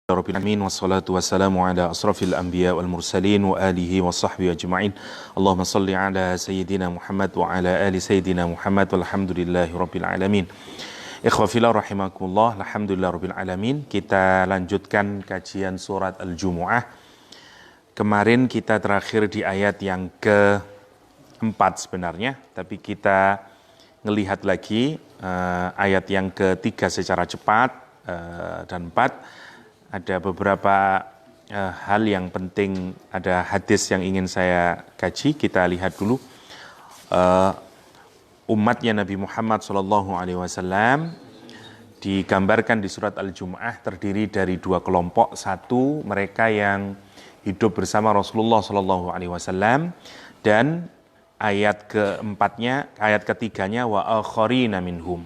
Rabbil alamin wassalatu wassalamu ala asrafil anbiya wal mursalin wa alihi wa sahbihi ajma'in. Allahumma salli ala sayyidina Muhammad wa ala ali sayyidina Muhammad walhamdulillahi rabbil alamin. Ikhwa fillah rahimakumullah, alhamdulillah rabbil alamin. Kita lanjutkan kajian surat Al-Jumu'ah. Kemarin kita terakhir di ayat yang keempat sebenarnya, tapi kita ngelihat lagi ayat yang ketiga secara cepat dan empat. Ada beberapa hal yang penting, ada hadis yang ingin saya kaji. Kita lihat dulu. Umatnya Nabi Muhammad SAW digambarkan di surat Al-Jumu'ah terdiri dari dua kelompok. Satu, mereka yang hidup bersama Rasulullah SAW, dan ayat keempatnya, ayat ketiganya wa akharina minhum,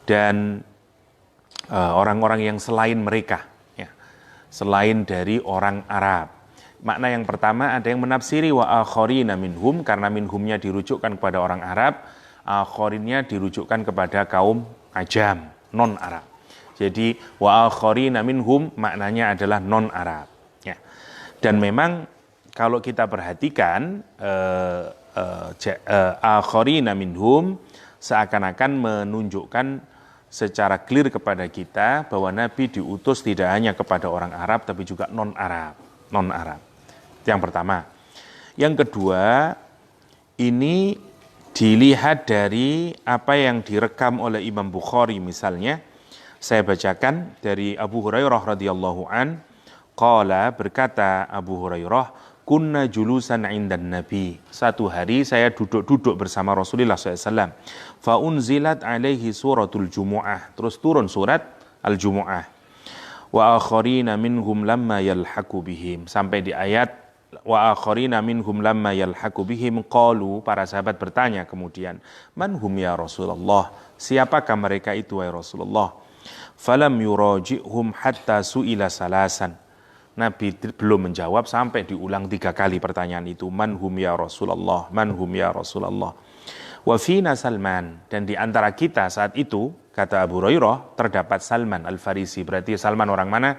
dan orang-orang yang selain mereka, selain dari orang Arab. Makna yang pertama, ada yang menafsiri wa akharina minhum, karena minhumnya dirujukkan kepada orang Arab, akharinnya dirujukkan kepada kaum Ajam, non-Arab. Jadi wa akharina minhum maknanya adalah non-Arab. Ya. Dan memang kalau kita perhatikan akharina minhum seakan-akan menunjukkan secara clear kepada kita bahwa Nabi diutus tidak hanya kepada orang Arab tapi juga non-Arab. Itu yang pertama. Yang kedua, ini dilihat dari apa yang direkam oleh Imam Bukhari misalnya. Saya bacakan dari Abu Hurairah radhiyallahu an, qala, berkata Abu Hurairah, kunna julusan indan Nabi. Satu hari saya duduk-duduk bersama Rasulullah SAW. Faunzilat alaihi suratul Jumu'ah. Terus turun surat Al-Jumu'ah. Wa akharina minhum lamma yalhaqu bihim. Sampai di ayat wa akharina minhum lamma yalhaqu bihim qalu, para sahabat bertanya kemudian, man hum ya Rasulullah? Siapakah mereka itu wahai Rasulullah? Falam yuraji'hum hatta su'ila salasan. Nabi belum menjawab sampai diulang 3 kali pertanyaan itu. Man hum ya Rasulullah, man hum ya Rasulullah. Wa fina Salman, dan di antara kita saat itu, kata Abu Hurairah, terdapat Salman Al-Farisi. Berarti Salman orang mana?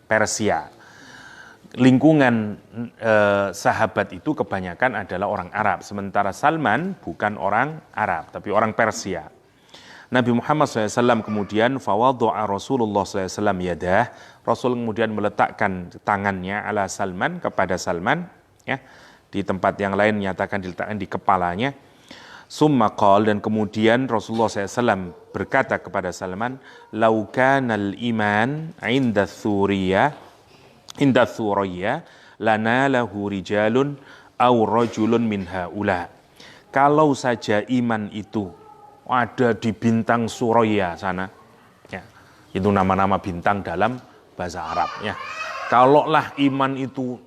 Persia. Lingkungan sahabat itu kebanyakan adalah orang Arab. Sementara Salman bukan orang Arab, tapi orang Persia. Nabi Muhammad SAW kemudian fawaddu'a Rasulullah SAW yadah. Rasul kemudian meletakkan tangannya ala Salman, kepada Salman, ya. Di tempat yang lain nyatakan diletakkan di kepalanya. Summa qal, dan kemudian Rasulullah SAW berkata kepada Salman, lau kanal iman inda thuriyya lanalahu rijalun aw rajulun min haula. Kalau saja iman itu ada di bintang Suraya sana, ya, itu nama-nama bintang dalam bahasa Arab, ya. Kalaulah iman itu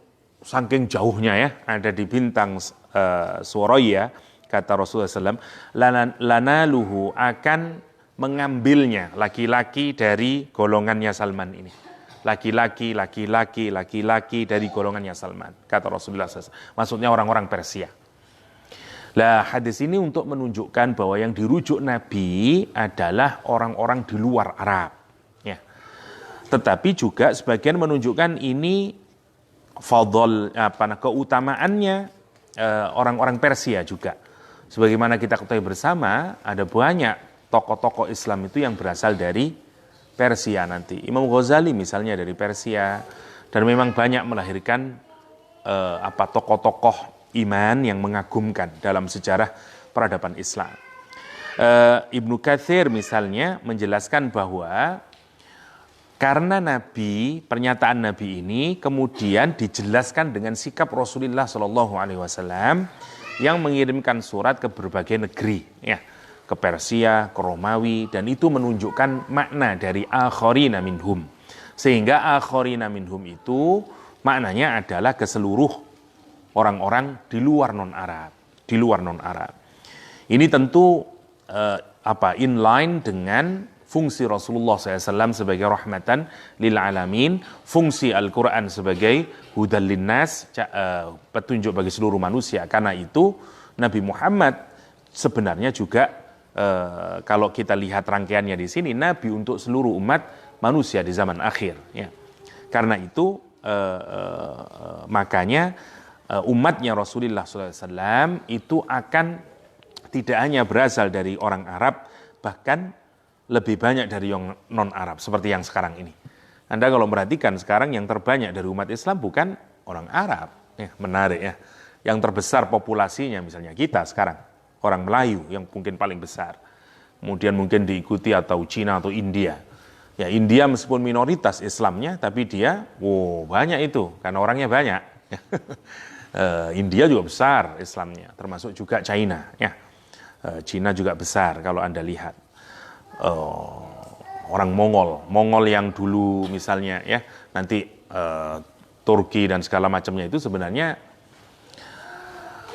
saking jauhnya, ya, ada di bintang Suraya, kata Rasulullah SAW, lanaluhu, akan mengambilnya laki-laki dari golongannya Salman ini. Laki-laki dari golongannya Salman, kata Rasulullah SAW. Maksudnya orang-orang Persia. Lah, hadis ini untuk menunjukkan bahwa yang dirujuk Nabi adalah orang-orang di luar Arab, ya. Tetapi juga sebagian menunjukkan ini keutamaannya orang-orang Persia juga. Sebagaimana kita ketahui bersama, ada banyak tokoh-tokoh Islam itu yang berasal dari Persia nanti. Imam Ghazali misalnya dari Persia, dan memang banyak melahirkan tokoh-tokoh iman yang mengagumkan dalam sejarah peradaban Islam. Ibnu Katsir misalnya menjelaskan bahwa karena Nabi, pernyataan Nabi ini kemudian dijelaskan dengan sikap Rasulullah SAW yang mengirimkan surat ke berbagai negeri, ya, ke Persia, ke Romawi, dan itu menunjukkan makna dari akharina minhum. Sehingga akharina minhum itu maknanya adalah ke seluruh orang-orang di luar non-Arab, Ini tentu inline dengan fungsi Rasulullah SAW sebagai rahmatan lil alamin, fungsi Al-Quran sebagai hudal linnas, petunjuk bagi seluruh manusia. Karena itu Nabi Muhammad sebenarnya juga kalau kita lihat rangkaiannya di sini, Nabi untuk seluruh umat manusia di zaman akhir, ya. Karena itu makanya umatnya Rasulullah SAW itu akan tidak hanya berasal dari orang Arab, bahkan lebih banyak dari yang non-Arab, seperti yang sekarang ini. Anda kalau perhatikan sekarang yang terbanyak dari umat Islam bukan orang Arab. Menarik ya. Yang terbesar populasinya misalnya kita sekarang, orang Melayu yang mungkin paling besar. Kemudian mungkin diikuti atau Cina atau India. Ya India meskipun minoritas Islamnya, tapi dia banyak itu, karena orangnya banyak. India juga besar Islamnya, termasuk juga China. Ya. Cina juga besar kalau Anda lihat. Orang Mongol yang dulu misalnya ya, nanti Turki dan segala macamnya itu sebenarnya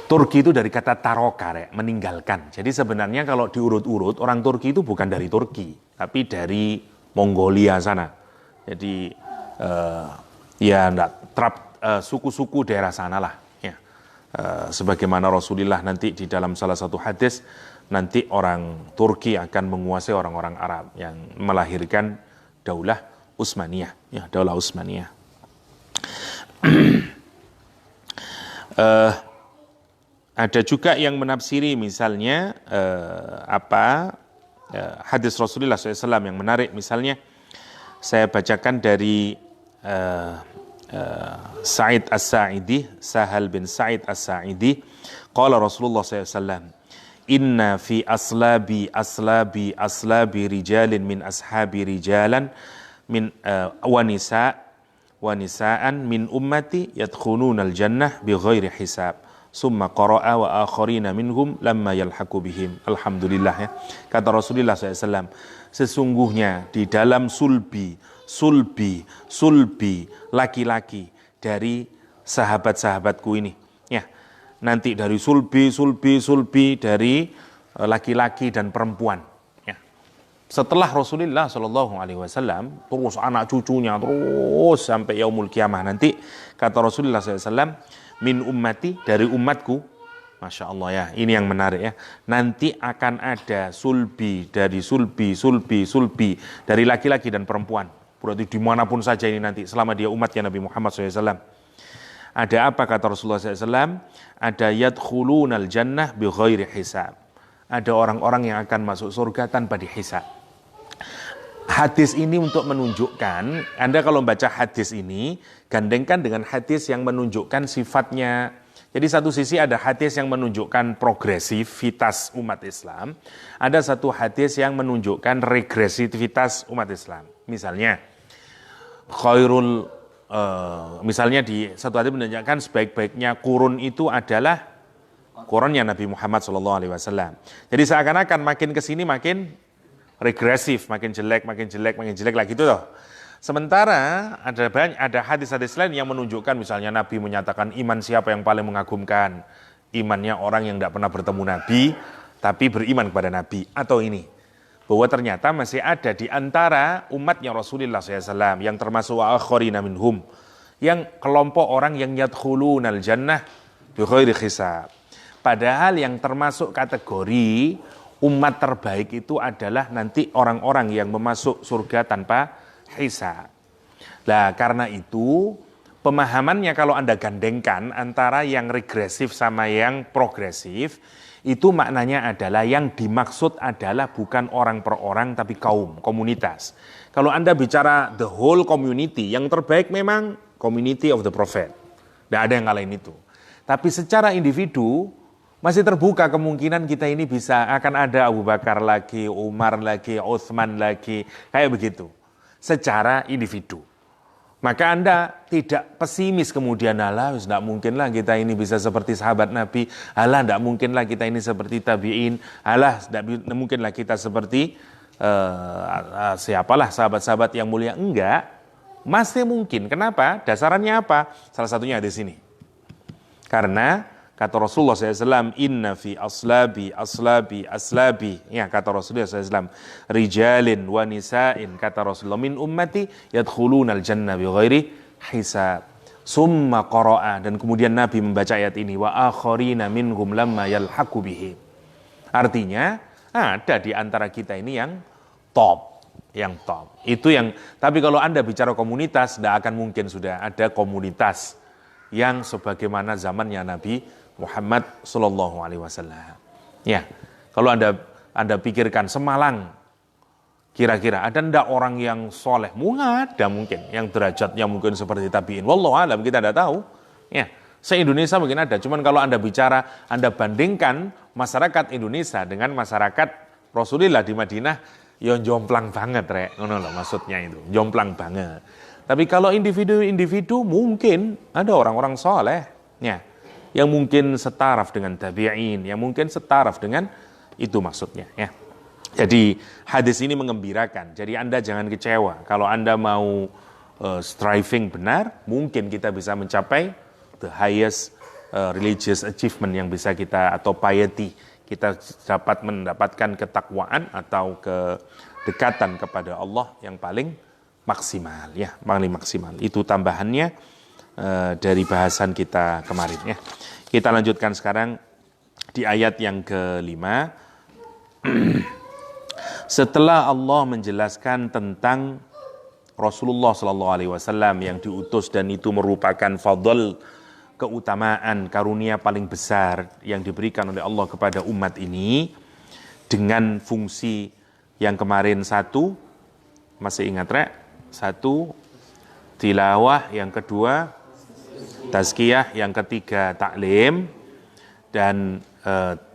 Turki itu dari kata taroka, meninggalkan. Jadi sebenarnya kalau diurut-urut orang Turki itu bukan dari Turki, tapi dari Mongolia sana. Jadi suku-suku daerah sana lah. Ya. Sebagaimana Rasulullah nanti di dalam salah satu hadis, nanti orang Turki akan menguasai orang-orang Arab yang melahirkan Daulah Utsmaniyah. Ya, Daulah Utsmaniyah. Ada juga yang menafsiri misalnya hadis Rasulullah SAW yang menarik. Misalnya saya bacakan dari Sa'id As-Sa'idi, Sahal bin Sa'id As-Sa'idi, qala Rasulullah SAW, inna fi aslabi rijalin min ashabi rijalan min wa nisa'an min ummati yadkhuluna al-jannah bighairi hisab. Summa qara'a wa akharina minhum lamma yalhaqu bihim. Alhamdulillah ya. Kata Rasulullah SAW, sesungguhnya di dalam sulbi laki-laki dari sahabat-sahabatku ini. Ya, nanti dari sulbi dari laki-laki dan perempuan. Ya. Setelah Rasulullah SAW, terus anak cucunya terus sampai yaumul kiamah nanti, kata Rasulullah SAW, min ummati, dari umatku, Masya Allah ya, ini yang menarik ya, nanti akan ada sulbi dari sulbi dari laki-laki dan perempuan, berarti dimanapun saja ini nanti, selama dia umatnya Nabi Muhammad SAW. Ada apa kata Rasulullah SAW? Ada yadkhulunal jannah bi ghairi hisab. Ada orang-orang yang akan masuk surga tanpa dihisab. Hadis ini untuk menunjukkan, Anda kalau membaca hadis ini, gandengkan dengan hadis yang menunjukkan sifatnya. Jadi satu sisi ada hadis yang menunjukkan progresivitas umat Islam, ada satu hadis yang menunjukkan regresivitas umat Islam. Misalnya, misalnya di satu hadis menunjukkan sebaik-baiknya kurun itu adalah kurunnya Nabi Muhammad SAW. Jadi seakan-akan makin kesini makin regresif, makin jelek lagi gitu loh. Sementara ada hadis-hadis lain yang menunjukkan, misalnya Nabi menyatakan iman siapa yang paling mengagumkan, imannya orang yang tidak pernah bertemu Nabi tapi beriman kepada Nabi. Atau ini, bahwa ternyata masih ada di antara umatnya Rasulullah SAW yang termasuk wa akharina minhum, yang kelompok orang yang yadkhulunal jannah bi ghairi hisab. Padahal yang termasuk kategori umat terbaik itu adalah nanti orang-orang yang memasuk surga tanpa hisab. Nah, karena itu pemahamannya kalau Anda gandengkan antara yang regresif sama yang progresif, itu maknanya adalah yang dimaksud adalah bukan orang per orang tapi kaum, komunitas. Kalau Anda bicara the whole community, yang terbaik memang community of the prophet. Tidak ada yang ngalahin itu. Tapi secara individu, masih terbuka kemungkinan kita ini akan ada Abu Bakar lagi, Umar lagi, Utsman lagi, kayak begitu. Secara individu. Maka Anda tidak pesimis kemudian, tidak mungkinlah kita ini bisa seperti sahabat Nabi, tidak mungkinlah kita ini seperti tabi'in, tidak mungkinlah kita seperti siapalah sahabat-sahabat yang mulia. Enggak, masih mungkin. Kenapa? Dasarannya apa? Salah satunya di sini. Karena kata Rasulullah SAW, inna fi aslabi, ya kata Rasulullah SAW, rijalin wa nisa'in, kata Rasulullah, min ummati yadkhulunal jannah bi ghairi hisab. Summa qara'a, dan kemudian Nabi membaca ayat ini, wa akharina minhum lamma yalhaqu bihim. Artinya, ada di antara kita ini yang top, yang top. Itu yang, tapi kalau Anda bicara komunitas, tidak akan mungkin sudah ada komunitas yang sebagaimana zamannya Nabi Muhammad Sallallahu Alaihi Wasallam. Ya, kalau Anda pikirkan Semalang, kira-kira ada ndak orang yang soleh? Ada mungkin, yang derajatnya mungkin seperti tabiin. Wallahu alam, kita tidak tahu. Ya, se-Indonesia mungkin ada. Cuman kalau Anda bicara, Anda bandingkan masyarakat Indonesia dengan masyarakat Rasulullah di Madinah, ya jomplang banget, rek. Ngono loh maksudnya itu, jomplang banget. Tapi kalau individu-individu mungkin ada orang-orang soleh, ya, yang mungkin setaraf dengan tabi'in, yang mungkin setaraf dengan itu maksudnya, ya. Jadi hadis ini mengembirakan. Jadi Anda jangan kecewa. Kalau Anda mau striving benar, mungkin kita bisa mencapai the highest religious achievement yang bisa kita, atau piety, kita dapat mendapatkan ketakwaan atau kedekatan kepada Allah yang paling maksimal, ya, paling maksimal. Itu tambahannya dari bahasan kita kemarin, ya. Kita lanjutkan sekarang di ayat yang ke-5. Setelah Allah menjelaskan tentang Rasulullah SAW yang diutus dan itu merupakan fadl, keutamaan, karunia paling besar yang diberikan oleh Allah kepada umat ini, dengan fungsi yang kemarin satu, masih ingat rek? Satu, tilawah, yang kedua tazkiyah, yang ketiga taklim, dan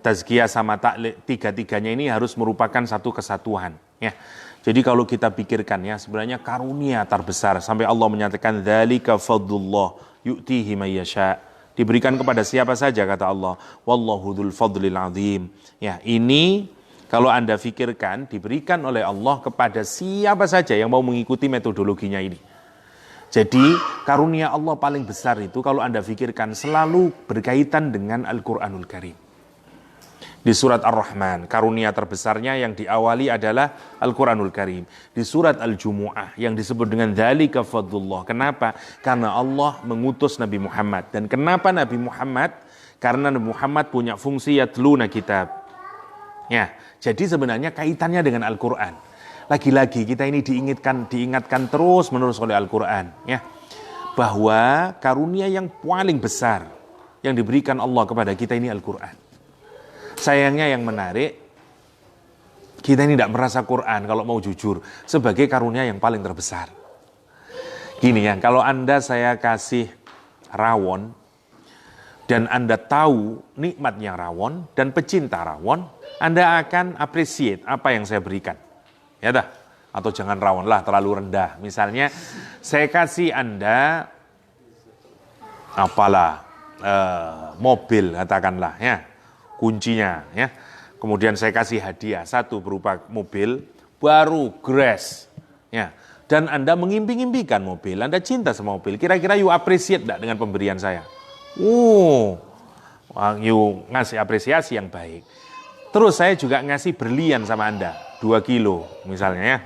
tazkiyah sama taklim, tiga-tiganya ini harus merupakan satu kesatuan, ya. Jadi kalau kita pikirkan, ya, sebenarnya karunia terbesar sampai Allah menyatakan dzalika fadlullah yu'tihi may yasha, diberikan kepada siapa saja kata Allah, wallahu dzul fadlil azim. Ya, ini kalau Anda pikirkan diberikan oleh Allah kepada siapa saja yang mau mengikuti metodologinya ini. Jadi karunia Allah paling besar itu kalau Anda pikirkan selalu berkaitan dengan Al-Qur'anul Karim. Di surat Ar-Rahman, karunia terbesarnya yang diawali adalah Al-Quranul Karim. Di surat Al-Jumu'ah yang disebut dengan dzalika fadlullah. Kenapa? Karena Allah mengutus Nabi Muhammad. Dan kenapa Nabi Muhammad? Karena Nabi Muhammad punya fungsi yatluna kitab. Ya, jadi sebenarnya kaitannya dengan Al-Quran. Lagi-lagi kita ini diingatkan terus-menerus oleh Al-Quran, ya, bahwa karunia yang paling besar yang diberikan Allah kepada kita ini Al-Quran. Sayangnya yang menarik, kita ini tidak merasa Quran kalau mau jujur sebagai karunia yang paling terbesar. Gini ya, kalau saya kasih rawon dan Anda tahu nikmatnya rawon dan pecinta rawon, Anda akan appreciate apa yang saya berikan. Ya dah, atau jangan rawon lah, terlalu rendah. Misalnya saya kasih Anda apalah mobil katakanlah, ya, kuncinya, ya. Kemudian saya kasih hadiah satu berupa mobil baru Grass, ya. Dan Anda mengimpi-impikan mobil, Anda cinta sama mobil. Kira-kira you appreciate enggak dengan pemberian saya? You ngasih apresiasi yang baik. Terus saya juga ngasih berlian sama Anda 2 kilo misalnya, ya.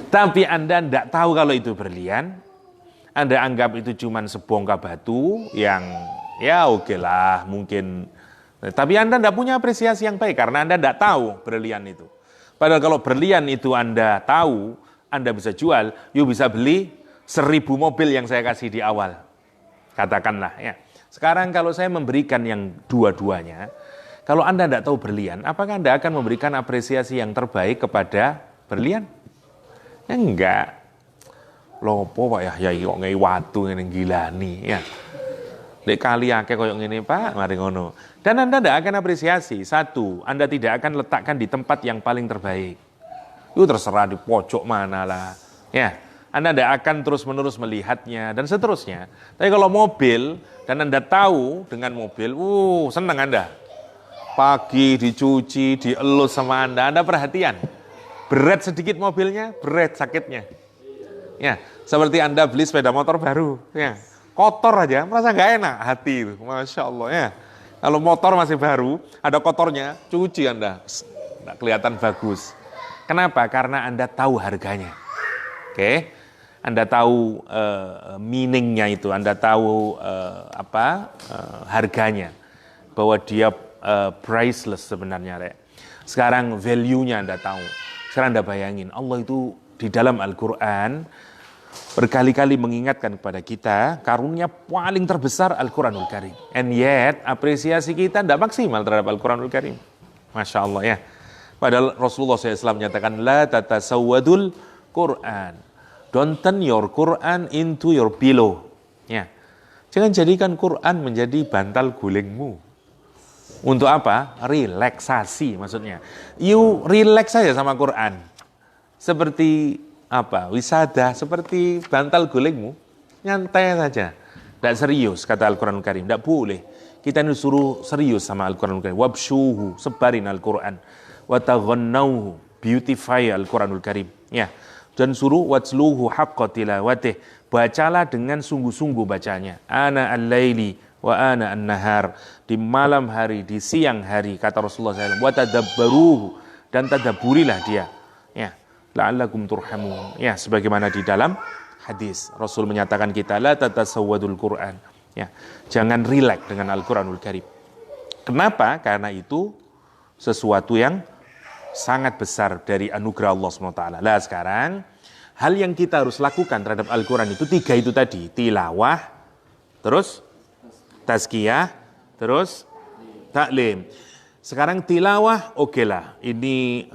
Tapi Anda enggak tahu kalau itu berlian. Anda anggap itu cuma sebongkah batu yang ya oke lah mungkin. Tapi Anda tidak punya apresiasi yang baik karena Anda tidak tahu berlian itu. Padahal kalau berlian itu Anda tahu, Anda bisa jual, you bisa beli 1000 mobil yang saya kasih di awal. Katakanlah, ya. Sekarang kalau saya memberikan yang dua-duanya, kalau Anda tidak tahu berlian, apakah Anda akan memberikan apresiasi yang terbaik kepada berlian? Ya enggak. Lopo Pak ya kok ngei watu ngene gilani, ya. Dek kali akeh koyo ngene Pak, mari ngono. Dan Anda tidak akan apresiasi. Satu, Anda tidak akan letakkan di tempat yang paling terbaik. Itu terserah di pojok mana lah. Ya, Anda tidak akan terus-menerus melihatnya dan seterusnya. Tapi kalau mobil dan Anda tahu dengan mobil, senang Anda. Pagi dicuci, dielus sama Anda perhatian. Berat sedikit mobilnya, berat sakitnya. Ya, seperti Anda beli sepeda motor baru, ya. Kotor aja, merasa nggak enak hati itu, Masya Allah, ya. Kalau motor masih baru, ada kotornya, cuci Anda, nggak kelihatan bagus. Kenapa? Karena Anda tahu harganya. Oke, Anda tahu meaningnya itu, Anda tahu harganya, bahwa dia priceless sebenarnya. Sekarang value-nya Anda tahu. Sekarang Anda bayangin, Allah itu di dalam Al-Quran berkali-kali mengingatkan kepada kita karunia paling terbesar Al-Quranul Karim. And yet, apresiasi kita tidak maksimal terhadap Al-Quranul Karim. Masya Allah ya. Padahal Rasulullah SAW menyatakan, La tatasawwadul Quran. Don't turn your Quran into your pillow. Ya. Jangan jadikan Quran menjadi bantal gulingmu. Untuk apa? Relaksasi maksudnya. You relax saja sama Quran. Seperti apa? Wisada, seperti bantal gulingmu. Nyantai saja. Tidak serius, kata Al-Quranul Karim. Tidak boleh. Kita ini suruh serius sama Al-Quranul Karim. Wabshuhu, sebarin Al-Quran. Wataghannauhu, beautify Al-Quranul Karim. Ya. Dan suruh watsluhu haqqa tilawatih. Bacalah dengan sungguh-sungguh bacanya. Ana al-laili wa ana an-nahar. Di malam hari, di siang hari, kata Rasulullah SAW. Watadabbaruhu, dan tadabburilah dia. Ya. La'allakum turhamun. Ya, sebagaimana di dalam hadis. Rasul menyatakan kita, la tatasawwadul Quran. Ya. Jangan rileks dengan Al-Quranul Karim. Kenapa? Karena itu sesuatu yang sangat besar dari anugerah Allah SWT. Lah sekarang, hal yang kita harus lakukan terhadap Al-Quran itu 3 itu tadi. Tilawah, terus tazkiyah, terus taklim. Sekarang tilawah, oke lah. Ini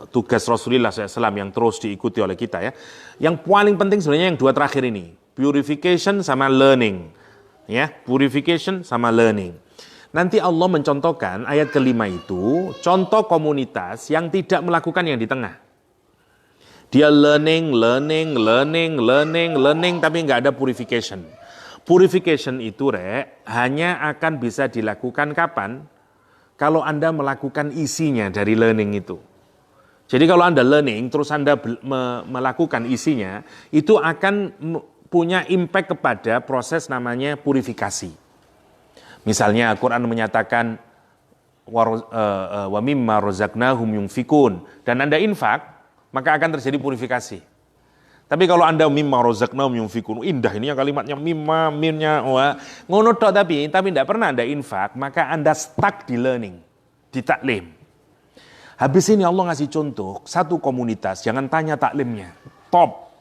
tugas Rasulullah SAW yang terus diikuti oleh kita ya. Yang paling penting sebenarnya yang 2 terakhir ini. Purification sama learning. Ya, purification sama learning. Nanti Allah mencontohkan ayat kelima itu, contoh komunitas yang tidak melakukan yang di tengah. Dia learning, tapi nggak ada purification. Purification itu, hanya akan bisa dilakukan kapan? Kalau Anda melakukan isinya dari learning itu. Jadi kalau Anda learning, terus Anda melakukan isinya, itu akan punya impact kepada proses namanya purifikasi. Misalnya Al-Quran menyatakan wa mimma razaqnahum yunfikun, dan Anda infak, maka akan terjadi purifikasi. Tapi kalau Anda mimma razaqnahum yunfikun, indah ini kalimatnya mimma, minnya ngono tok, tapi tidak pernah Anda infak, maka Anda stuck di learning, di taklim. Habis ini Allah ngasih contoh satu komunitas, jangan tanya taklimnya, top.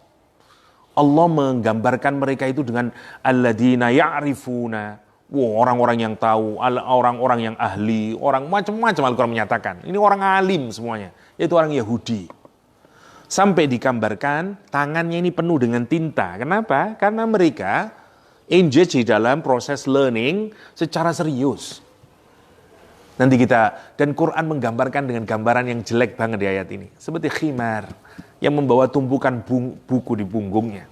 Allah menggambarkan mereka itu dengan alladzina ya'rifuna. Orang-orang yang tahu, orang-orang yang ahli, orang macam-macam Al-Quran menyatakan. Ini orang alim semuanya, yaitu orang Yahudi. Sampai digambarkan tangannya ini penuh dengan tinta. Kenapa? Karena mereka engage di dalam proses learning secara serius. Nanti dan Quran menggambarkan dengan gambaran yang jelek banget di ayat ini. Seperti khimar yang membawa tumpukan buku di punggungnya.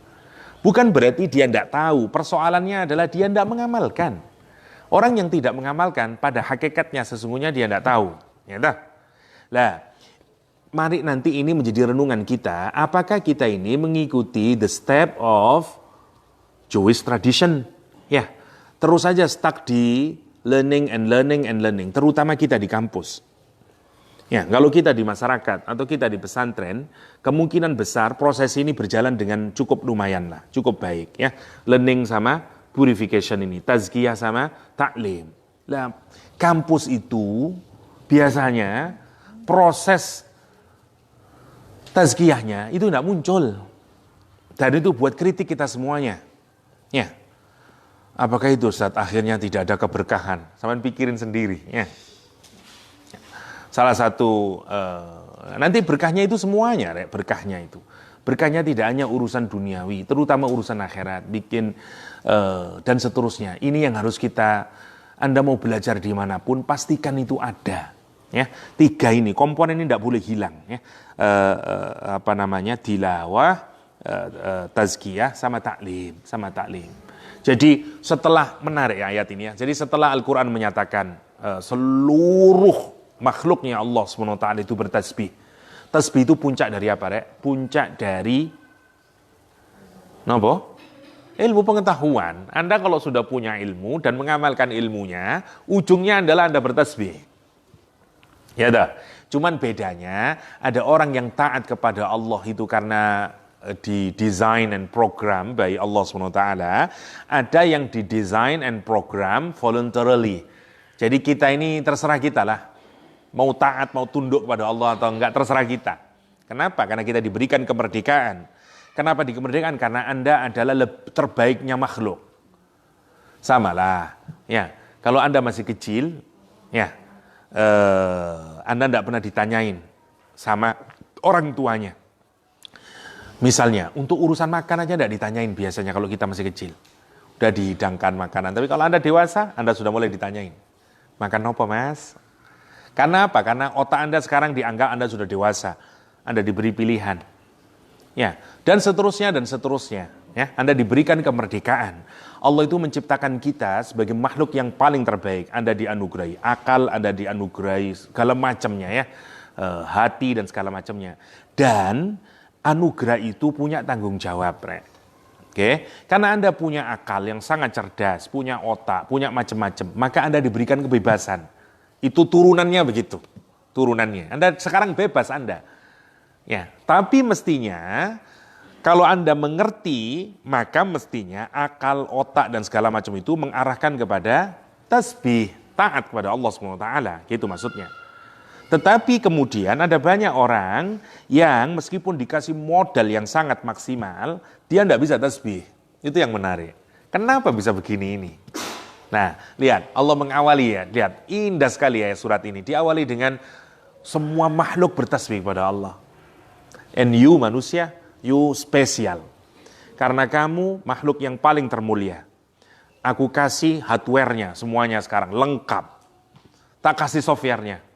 Bukan berarti dia tidak tahu, persoalannya adalah dia tidak mengamalkan. Orang yang tidak mengamalkan, pada hakikatnya sesungguhnya dia tidak tahu. Ya, lah, mari nanti ini menjadi renungan kita, apakah kita ini mengikuti the step of Jewish tradition? Ya, terus saja stuck di learning, terutama kita di kampus. Ya, kalau kita di masyarakat atau kita di pesantren, kemungkinan besar proses ini berjalan dengan cukup lumayan lah, cukup baik ya. Learning sama purification ini, tazkiyah sama taklim. Nah, kampus itu biasanya proses tazkiyahnya itu tidak muncul. Dan itu buat kritik kita semuanya. Ya. Apakah itu Ustaz akhirnya tidak ada keberkahan? Sampean pikirin sendiri ya. Salah satu, nanti berkahnya itu semuanya, berkahnya itu. Berkahnya tidak hanya urusan duniawi, terutama urusan akhirat, dan seterusnya. Ini yang harus Anda mau belajar dimanapun, pastikan itu ada. Ya, 3 ini, komponen ini tidak boleh hilang. Ya. Tilawah, tazkiyah, sama taklim. Jadi setelah, menarik ya ayat ini ya, jadi setelah Al-Quran menyatakan seluruh makhluknya Allah SWT itu bertasbih. Tasbih itu puncak dari apa, Puncak dari ilmu pengetahuan. Anda kalau sudah punya ilmu dan mengamalkan ilmunya, ujungnya adalah Anda bertasbih. Ya dah. Cuman bedanya ada orang yang taat kepada Allah itu karena di design and program by Allah SWT. Ada yang di design and program voluntarily. Jadi kita ini terserah kita lah. Mau taat, mau tunduk kepada Allah atau enggak, terserah kita. Kenapa? Karena kita diberikan kemerdekaan. Kenapa kemerdekaan? Karena Anda adalah terbaiknya makhluk. Samalah, ya. Kalau Anda masih kecil, ya, Anda tidak pernah ditanyain sama orang tuanya. Misalnya, untuk urusan makan aja tidak ditanyain biasanya kalau kita masih kecil. Udah dihidangkan makanan. Tapi kalau Anda dewasa, Anda sudah mulai ditanyain. Makan apa, Mas? Karena apa? Karena otak Anda sekarang dianggap Anda sudah dewasa. Anda diberi pilihan. Ya, dan seterusnya. Ya, Anda diberikan kemerdekaan. Allah itu menciptakan kita sebagai makhluk yang paling terbaik. Anda dianugerahi akal, Anda dianugerahi segala macamnya ya. Hati dan segala macamnya. Dan anugerah itu punya tanggung jawab, Oke, karena Anda punya akal yang sangat cerdas, punya otak, punya macam-macam, maka Anda diberikan kebebasan. Itu turunannya begitu. Turunannya. Anda sekarang bebas Anda. Ya, tapi mestinya kalau Anda mengerti, maka mestinya akal, otak dan segala macam itu mengarahkan kepada tasbih, taat kepada Allah SWT, gitu maksudnya. Tetapi kemudian ada banyak orang yang meskipun dikasih modal yang sangat maksimal, dia tidak bisa tasbih. Itu yang menarik. Kenapa bisa begini ini? Nah, lihat, Allah mengawali ya, lihat, indah sekali ya surat ini. Diawali dengan semua makhluk bertasbih kepada Allah. And you manusia, you spesial. Karena kamu makhluk yang paling termulia. Aku kasih hardware-nya semuanya sekarang, lengkap. Tak kasih software-nya.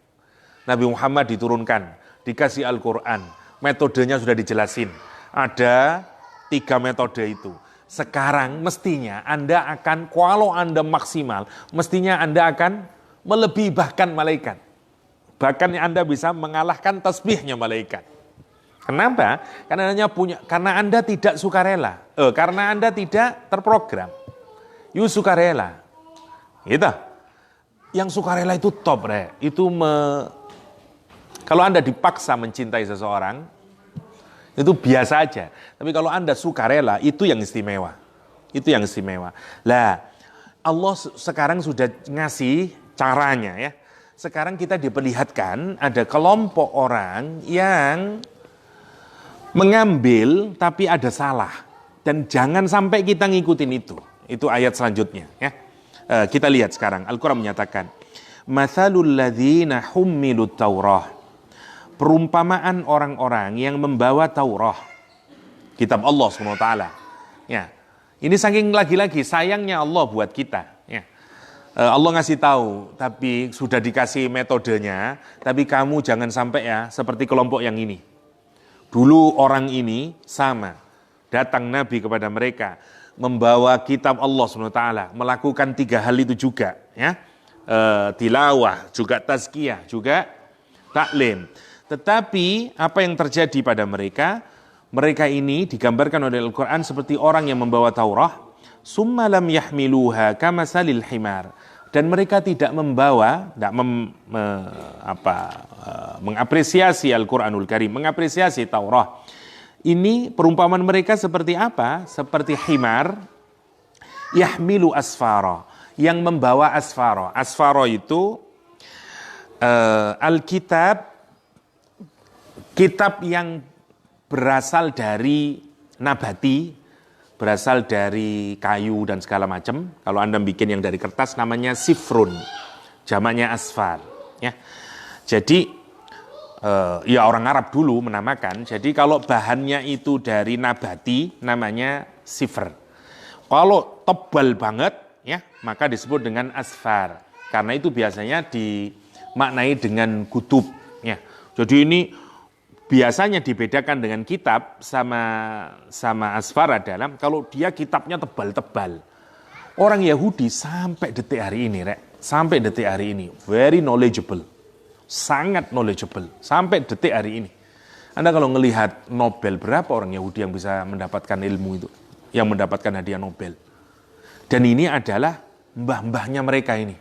Nabi Muhammad diturunkan, dikasih Al-Quran, metodenya sudah dijelasin. Ada 3 metode itu. Sekarang mestinya Anda akan, kalau Anda maksimal, mestinya Anda akan melebihi bahkan malaikat. Bahkan Anda bisa mengalahkan tasbihnya malaikat. Kenapa? Karena Anda tidak sukarela. Karena Anda tidak terprogram. You sukarela. Gitu. Yang sukarela itu top, Itu kalau Anda dipaksa mencintai seseorang, itu biasa aja. Tapi kalau Anda sukarela, itu yang istimewa. Itu yang istimewa. Lah, Allah sekarang sudah ngasih caranya ya. Sekarang kita diperlihatkan ada kelompok orang yang mengambil tapi ada salah. Dan jangan sampai kita ngikutin itu. Itu ayat selanjutnya ya. Kita lihat sekarang. Al-Quran menyatakan, Mathalul ladzina hummilut Taurah. Perumpamaan orang-orang yang membawa Taurat, kitab Allah SWT. Ya, ini saking lagi-lagi sayangnya Allah buat kita. Ya, Allah ngasih tahu, tapi sudah dikasih metodenya, tapi kamu jangan sampai ya seperti kelompok yang ini. Dulu orang ini sama, datang Nabi kepada mereka, membawa kitab Allah SWT, melakukan 3 hal itu juga. Ya, tilawah, juga tazkiyah, juga taklim. Tetapi apa yang terjadi pada mereka? Mereka ini digambarkan oleh Al-Quran seperti orang yang membawa Taurah, summa lam yahmiluha kamasalil himar. Dan mereka tidak membawa, mengapresiasi Al-Quranul Karim, mengapresiasi Taurah. Ini perumpamaan mereka seperti apa? Seperti himar, yahmilu asfara, yang membawa asfara. Asfara itu Alkitab, kitab yang berasal dari nabati, berasal dari kayu dan segala macam. Kalau Anda bikin yang dari kertas namanya sifrun, jamaknya asfar. Ya. Jadi ya orang Arab dulu menamakan. Jadi kalau bahannya itu dari nabati namanya sifr. Kalau tebal banget ya maka disebut dengan asfar. Karena itu biasanya dimaknai dengan kutub. Ya. Jadi ini biasanya dibedakan dengan kitab sama asfar adalah kalau dia kitabnya tebal-tebal. Orang Yahudi sampai detik hari ini, sampai detik hari ini, very knowledgeable, sangat knowledgeable, sampai detik hari ini. Anda kalau melihat Nobel, berapa orang Yahudi yang bisa mendapatkan ilmu itu, yang mendapatkan hadiah Nobel. Dan ini adalah mbah-mbahnya mereka ini,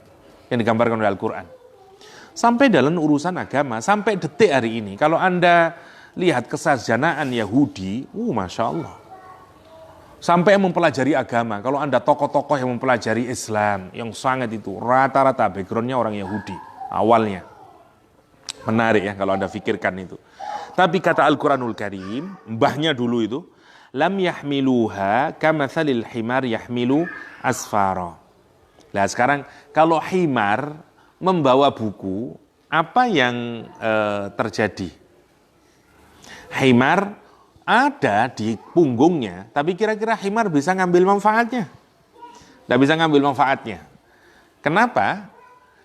yang digambarkan oleh Al-Quran. Sampai dalam urusan agama, sampai detik hari ini. Kalau Anda lihat kesarjanaan Yahudi, Masya Allah. Sampai mempelajari agama. Kalau Anda tokoh-tokoh yang mempelajari Islam, yang sangat itu, rata-rata backgroundnya orang Yahudi. Awalnya. Menarik ya kalau Anda pikirkan itu. Tapi kata Al-Quranul Karim, mbahnya dulu itu, lam yahmiluha kamathalil himar yahmilu asfara. Nah sekarang kalau himar membawa buku, apa yang terjadi? Himar ada di punggungnya, tapi kira-kira himar bisa ngambil manfaatnya? Tidak bisa ngambil manfaatnya. Kenapa?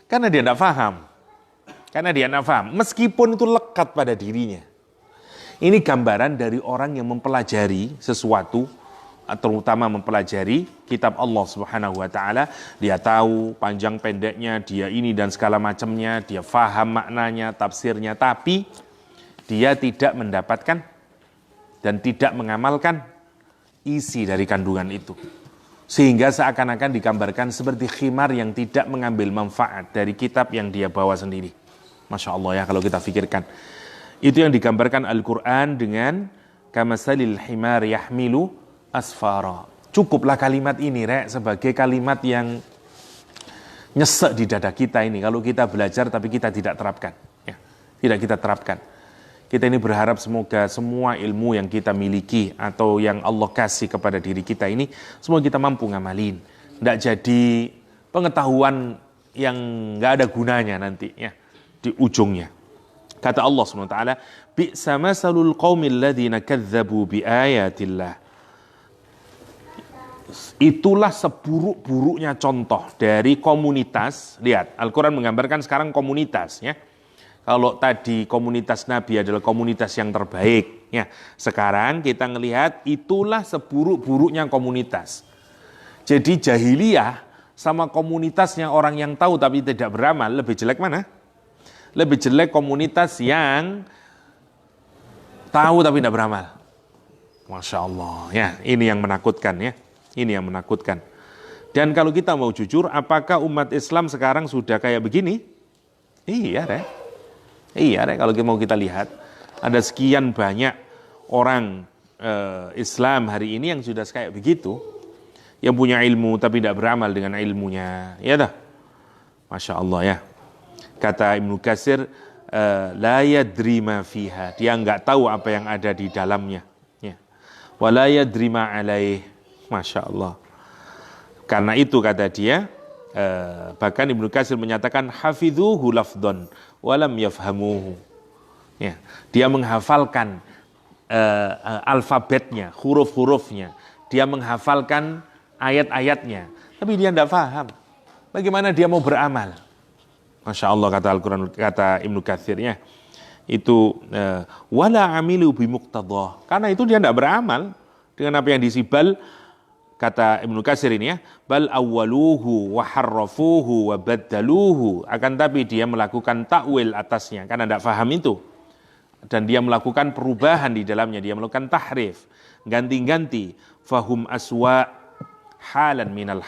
Karena dia tidak paham. Meskipun itu lekat pada dirinya. Ini gambaran dari orang yang mempelajari sesuatu, terutama mempelajari kitab Allah Subhanahu wa taala, dia tahu panjang pendeknya, dia ini dan segala macamnya, dia faham maknanya, tafsirnya, tapi dia tidak mendapatkan dan tidak mengamalkan isi dari kandungan itu. Sehingga seakan-akan digambarkan seperti khimar yang tidak mengambil manfaat dari kitab yang dia bawa sendiri. Masya Allah ya kalau kita pikirkan. Itu yang digambarkan Al-Quran dengan kamasalil himar yahmilu asfara. Cukuplah kalimat ini sebagai kalimat yang nyesek di dada kita ini. Kalau kita belajar tapi kita tidak terapkan. Ya, tidak kita terapkan. Kita ini berharap semoga semua ilmu yang kita miliki atau yang Allah kasih kepada diri kita ini, semua kita mampu ngamalin. Tidak jadi pengetahuan yang nggak ada gunanya nanti ya di ujungnya. Kata Allah SWT, bi'sa masalul qaumil ladzina kadzdzabu biayatillah. Itulah seburuk-buruknya contoh dari komunitas. Lihat, Al-Quran menggambarkan sekarang komunitas ya. Kalau tadi komunitas Nabi adalah komunitas yang terbaik ya. Sekarang kita ngelihat itulah seburuk-buruknya komunitas. Jadi jahiliyah sama komunitasnya orang yang tahu tapi tidak beramal, lebih jelek mana? Lebih jelek komunitas yang tahu tapi tidak beramal. Masya Allah ya, ini yang menakutkan ya. Ini yang menakutkan. Dan kalau kita mau jujur, apakah umat Islam sekarang sudah kayak begini? Iya kalau mau kita lihat, ada sekian banyak orang Islam hari ini yang sudah kayak begitu, yang punya ilmu tapi tidak beramal dengan ilmunya. Ya dah, Masya Allah ya. Kata Ibnu Katsir, la yadri ma fiha, dia enggak tahu apa yang ada di dalamnya. Ya. Wa la yadri ma alaih, Masya Allah. Karena itu kata dia, bahkan Ibnu Katsir menyatakan hafidhuhu lafdhan walam yafhamuhu. Ya, dia menghafalkan alfabetnya, huruf-hurufnya, dia menghafalkan ayat-ayatnya, tapi dia tidak paham. Bagaimana dia mau beramal? Masya Allah kata Al-Quran, kata Ibnu Katsir ya, itu wala amilu bimuqtadah, karena itu dia tidak beramal dengan apa yang disibal. Kata Ibnu Katsir ini ya, bal awwaluhu wa harrafuhu wa baddaluhu, akan tapi dia melakukan takwil atasnya karena tidak paham itu, dan dia melakukan perubahan di dalamnya, dia melakukan tahrif, ganti-ganti, fahum aswa halan minal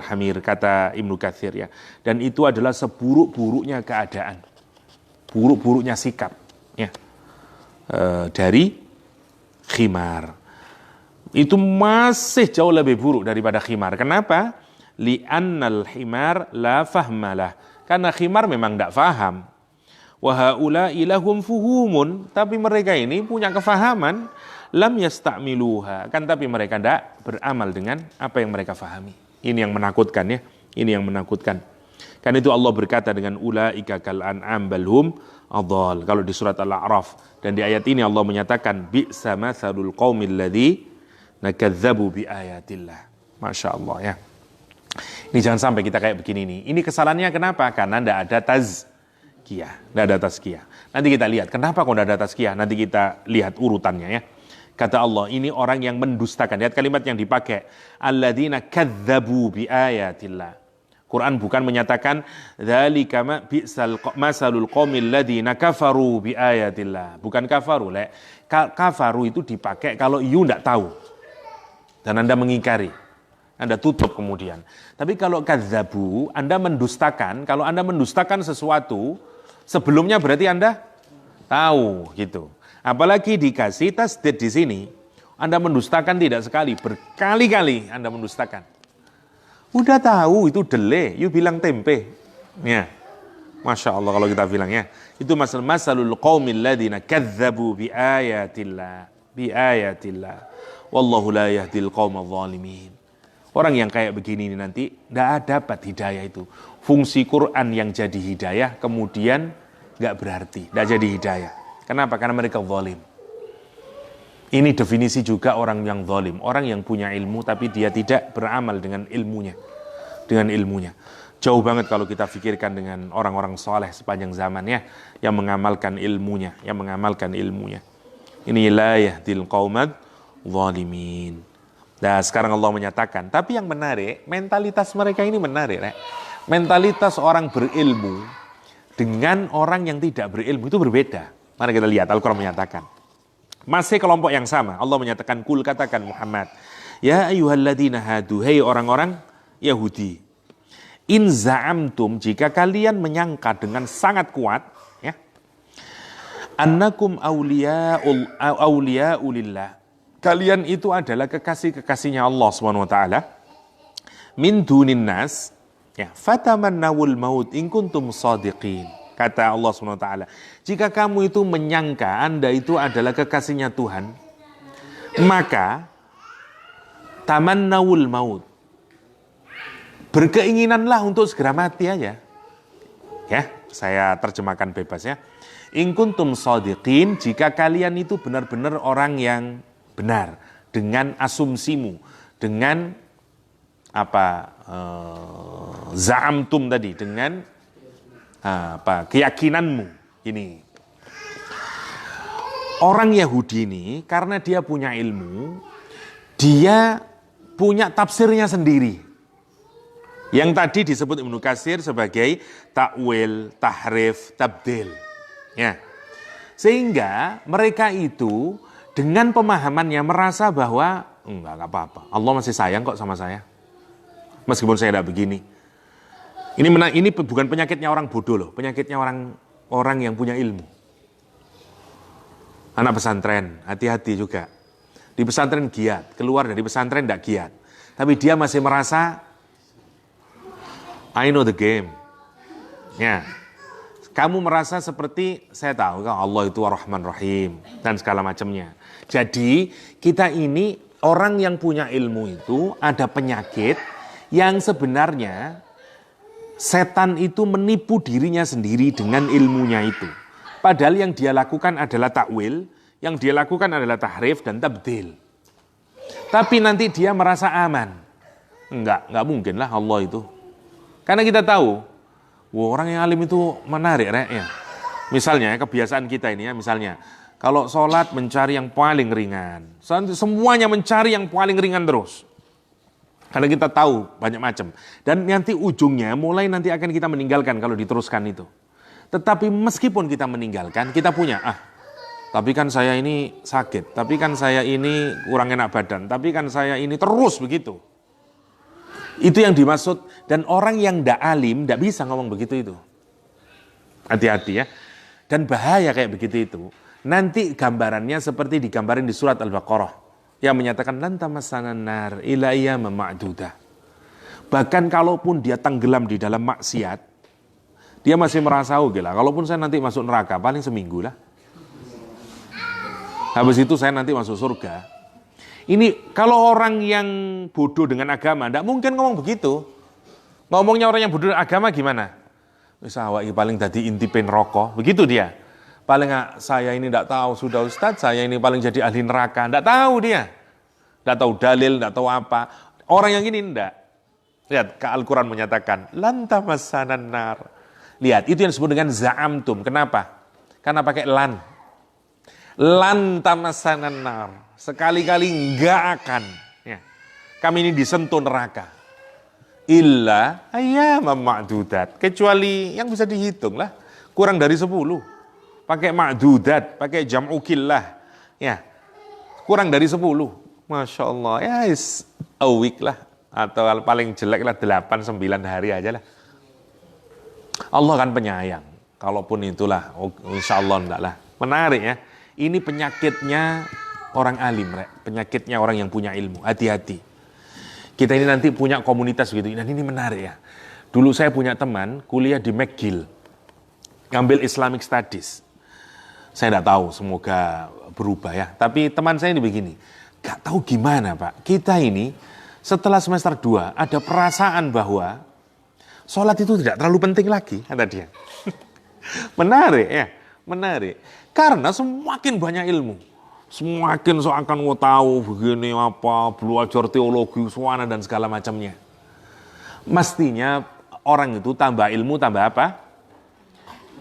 hamir, kata Ibnu Katsir ya. Dan itu adalah seburuk-buruknya keadaan, buruk-buruknya sikap ya, dari khimar. Itu masih jauh lebih buruk daripada khimar. Kenapa? Li'annal himar la fahmalah, karena khimar memang tidak faham. Wa haula'i lahum fuhumun, tapi mereka ini punya kefahaman. Lam yasta'miluha, kan tapi mereka tidak beramal dengan apa yang mereka fahami. Ini yang menakutkan ya, ini yang menakutkan. Kan itu Allah berkata dengan ulaika kal an'am bal hum adhal, kalau di surat Al-A'raf. Dan di ayat ini Allah menyatakan bi'sa matsalul qaumil ladzina kadzdzabu biayatillah. Masya Allah ya. Ini jangan sampai kita kayak begini nih. Ini kesalahannya kenapa? Karena tidak ada tazkiyah, tidak ada tazkiyah. Nanti kita lihat kenapa kok tidak ada tazkiyah. Nanti kita lihat urutannya ya. Kata Allah, ini orang yang mendustakan. Lihat kalimat yang dipakai. Alladzina kadzdzabu biayatillah. Quran bukan menyatakan dzalika bi'sal masalul qaumil ladzina kafaru biayatillah. Bukan kafaru, kafaru itu dipakai kalau you enggak tahu dan Anda mengingkari. Anda tutup kemudian. Tapi kalau kadzdzabu, Anda mendustakan. Kalau Anda mendustakan sesuatu, sebelumnya berarti Anda tahu gitu. Apalagi dikasih tasdid di sini, Anda mendustakan tidak sekali, berkali-kali Anda mendustakan. Udah tahu itu dele, you bilang tempe. Ya. Masya Allah kalau kita bilang ya. Itu masalul qaumil ladina kadzabu bi ayatillah. Wallahu la yahdil qaumadh dhalimin. Orang yang kayak begini ini nanti tidak dapat hidayah itu. Fungsi Quran yang jadi hidayah kemudian nggak berarti, tidak jadi hidayah. Kenapa? Karena mereka zalim. Ini definisi juga orang yang zalim, orang yang punya ilmu tapi dia tidak beramal dengan ilmunya. Jauh banget kalau kita pikirkan dengan orang-orang soleh sepanjang zaman ya, yang mengamalkan ilmunya. Ini la yahdil qaumad zalimin. Nah, sekarang Allah menyatakan, tapi yang menarik, mentalitas mereka ini menarik, Rek. Mentalitas orang berilmu dengan orang yang tidak berilmu itu berbeda. Mari kita lihat Al-Quran menyatakan. Masih kelompok yang sama. Allah menyatakan, kul katakan Muhammad, ya ayyuhalladzina hadu, hei orang-orang Yahudi. In za'amtum, jika kalian menyangka dengan sangat kuat, ya, annakum awliya'ulillah. Kalian itu adalah kekasih-kekasihnya Allah SWT. Min dunin nas, ya, fatamannawul maut in kuntum shadiqin. Kata Allah SWT, jika kamu itu menyangka Anda itu adalah kekasihnya Tuhan, maka tamannawul maut, berkeinginanlah untuk segera mati aja. Ya, saya terjemahkan bebas ya. In kuntum shadiqin, jika kalian itu benar-benar orang yang benar dengan asumsimu, dengan za'amtum tadi, dengan keyakinanmu. Ini orang Yahudi ini karena dia punya ilmu, dia punya tafsirnya sendiri. Yang tadi disebut Ibnu Katsir sebagai takwil, tahrif, tabdil. Ya. Sehingga mereka itu dengan pemahamannya merasa bahwa enggak apa-apa. Allah masih sayang kok sama saya. Meskipun saya tidak begini. Ini bukan penyakitnya orang bodoh loh, penyakitnya orang yang punya ilmu. Anak pesantren, hati-hati juga. Di pesantren giat, keluar dari pesantren tidak giat. Tapi dia masih merasa, I know the game. Ya, kamu merasa seperti, saya tahu kan Allah itu Ar-Rahman Rahim, dan segala macamnya. Jadi, kita ini, orang yang punya ilmu itu, ada penyakit yang sebenarnya, setan itu menipu dirinya sendiri dengan ilmunya itu. Padahal yang dia lakukan adalah takwil, yang dia lakukan adalah tahrif dan tabdil. Tapi nanti dia merasa aman. Enggak mungkin lah Allah itu. Karena kita tahu, orang yang alim itu menarik, Rek, ya. Misalnya kebiasaan kita ini ya, misalnya kalau sholat mencari yang paling ringan. Semuanya mencari yang paling ringan terus. Karena kita tahu banyak macam. Dan nanti ujungnya mulai nanti akan kita meninggalkan kalau diteruskan itu. Tetapi meskipun kita meninggalkan, kita punya, tapi kan saya ini sakit, tapi kan saya ini kurang enak badan, tapi kan saya ini terus begitu. Itu yang dimaksud. Dan orang yang tidak alim, tidak bisa ngomong begitu itu. Hati-hati ya. Dan bahaya kayak begitu itu. Nanti gambarannya seperti digambarin di surat Al-Baqarah. Yang menyatakan lan tamassanan nar illa ayyaman ma'dudah. Bahkan kalaupun dia tenggelam di dalam maksiat, dia masih merasa lah. Kalaupun saya nanti masuk neraka paling seminggu lah. Habis itu saya nanti masuk surga. Ini kalau orang yang bodoh dengan agama tidak mungkin ngomong begitu. Ngomongnya orang yang bodoh dengan agama gimana? Wis awak paling dadi intipen rokok, begitu dia. Paling saya ini tidak tahu sudah Ustadz, saya ini paling jadi ahli neraka. Tidak tahu dia. Tidak tahu dalil, tidak tahu apa. Orang yang ini tidak. Lihat, Al-Quran menyatakan, lan tamassanan nar. Lihat, itu yang disebut dengan za'amtum. Kenapa? Karena pakai lan. Lan tamassanan nar. Sekali-kali enggak akan. Ya. Kami ini disentuh neraka. Illa ayyaman ma'dudat. Kecuali yang bisa dihitung lah. Kurang dari 10. Pakai ma'dudat, pakai jam'u killah. Ya, kurang dari 10. Masya Allah, ya a week lah. Atau paling jelek lah 8-9 hari aja lah. Allah kan penyayang. Kalaupun itulah, insya Allah enggak lah. Menarik ya. Ini penyakitnya orang alim, penyakitnya orang yang punya ilmu. Hati-hati. Kita ini nanti punya komunitas gitu. Dan ini menarik ya. Dulu saya punya teman kuliah di McGill. ngambil Islamic Studies. Saya tidak tahu, semoga berubah ya. Tapi teman saya ini begini, gak tahu gimana Pak, kita ini setelah semester 2 ada perasaan bahwa sholat itu tidak terlalu penting lagi, kata dia. Menarik ya, menarik. Karena semakin banyak ilmu, semakin seakan mau tahu begini apa, belajar teologi, suwana dan segala macamnya. Mestinya orang itu tambah ilmu, tambah apa?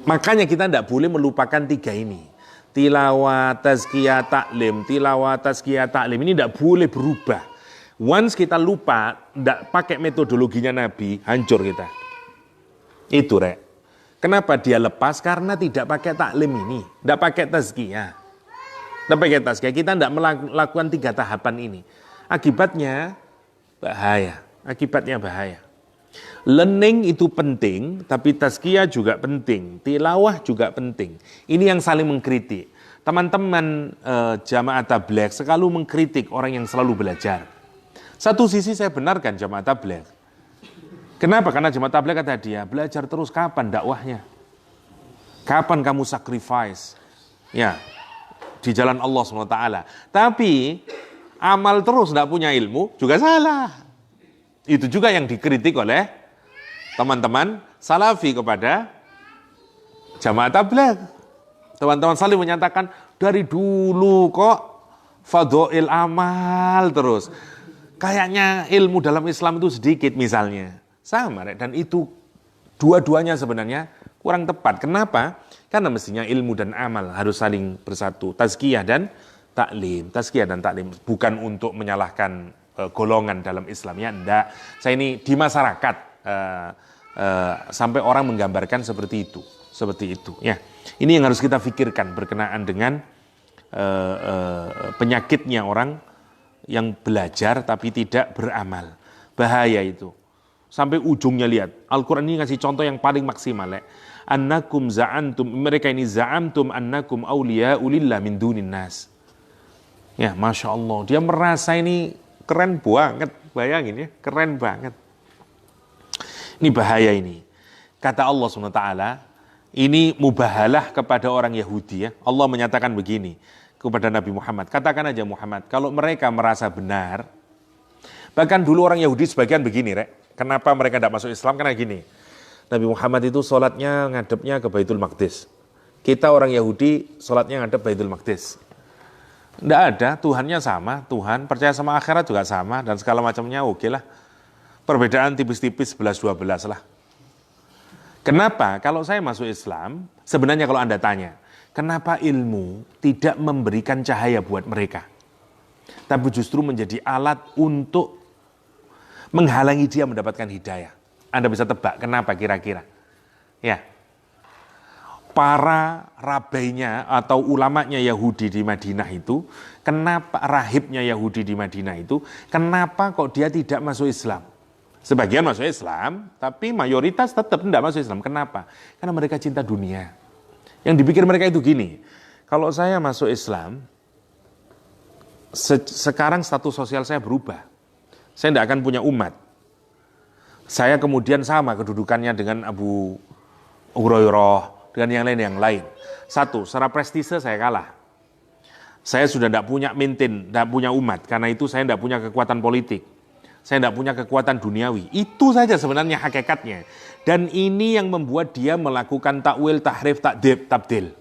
Makanya kita tidak boleh melupakan 3 ini. Tilawah, tazkiyah, taklim. Tilawah, tazkiyah, taklim. Ini tidak boleh berubah. Once kita lupa, tidak pakai metodologinya Nabi, hancur kita. Itu Rek. Kenapa dia lepas? Karena tidak pakai taklim ini. Tidak pakai tazkiyah. Tidak pakai tazkiyah. Kita tidak melakukan 3 tahapan ini. Akibatnya bahaya. Akibatnya bahaya. Learning itu penting, tapi tazkiyah juga penting, tilawah juga penting. Ini yang saling mengkritik. Teman-teman jamaah tabligh selalu mengkritik orang yang selalu belajar. Satu sisi saya benarkan jamaah tabligh. Kenapa? Karena jamaah tabligh kata dia, belajar terus kapan dakwahnya? Kapan kamu sacrifice? Ya, di jalan Allah SWT. Tapi amal terus tidak punya ilmu juga salah. Itu juga yang dikritik oleh teman-teman salafi kepada jamaah tabligh. Teman-teman salafi menyatakan dari dulu kok fadhail amal terus. Kayaknya ilmu dalam Islam itu sedikit misalnya. Sama, dan itu dua-duanya sebenarnya kurang tepat. Kenapa? Karena mestinya ilmu dan amal harus saling bersatu. Tazkiyah dan taklim. Tazkiyah dan taklim bukan untuk menyalahkan golongan dalam Islam ya, enggak. Saya ini di masyarakat sampai orang menggambarkan seperti itu ya. Ini yang harus kita pikirkan berkenaan dengan penyakitnya orang yang belajar tapi tidak beramal. Bahaya itu. Sampai ujungnya lihat, Al-Quran ini ngasih contoh yang paling maksimal ya. Annakum za'antum, mereka ini za'amtum annakum awliya'u lillah min dunin nas. Ya, Masya Allah, dia merasa ini keren banget, bayangin ya, keren banget. Ini bahaya ini. Kata Allah SWT, ini mubahalah kepada orang Yahudi ya. Allah menyatakan begini kepada Nabi Muhammad, katakan aja Muhammad, kalau mereka merasa benar, bahkan dulu orang Yahudi sebagian begini, Rek. Kenapa mereka tidak masuk Islam? Karena gini, Nabi Muhammad itu sholatnya ngadepnya ke Baitul Maqdis. Kita orang Yahudi sholatnya ngadep Baitul Maqdis. Tidak ada, Tuhannya sama, Tuhan percaya sama akhirat juga sama, dan segala macamnya oke lah. Perbedaan tipis-tipis 11-12 lah. Kenapa? Kalau saya masuk Islam, sebenarnya kalau Anda tanya, kenapa ilmu tidak memberikan cahaya buat mereka? Tapi justru menjadi alat untuk menghalangi dia mendapatkan hidayah. Anda bisa tebak kenapa kira-kira? Ya, para rabainya atau ulamanya Yahudi di Madinah itu, kenapa rahibnya Yahudi di Madinah itu, kenapa kok dia tidak masuk Islam? Sebagian masuk Islam, tapi mayoritas tetap tidak masuk Islam. Kenapa? Karena mereka cinta dunia. Yang dipikir mereka itu gini, kalau saya masuk Islam, sekarang status sosial saya berubah. Saya tidak akan punya umat. Saya kemudian sama kedudukannya dengan Abu Hurairah, dengan yang lain. Satu, secara prestise saya kalah. Saya sudah tidak punya tidak punya umat. Karena itu saya tidak punya kekuatan politik. Saya tidak punya kekuatan duniawi. Itu saja sebenarnya hakikatnya. Dan ini yang membuat dia melakukan takwil, tahrif, tabdil.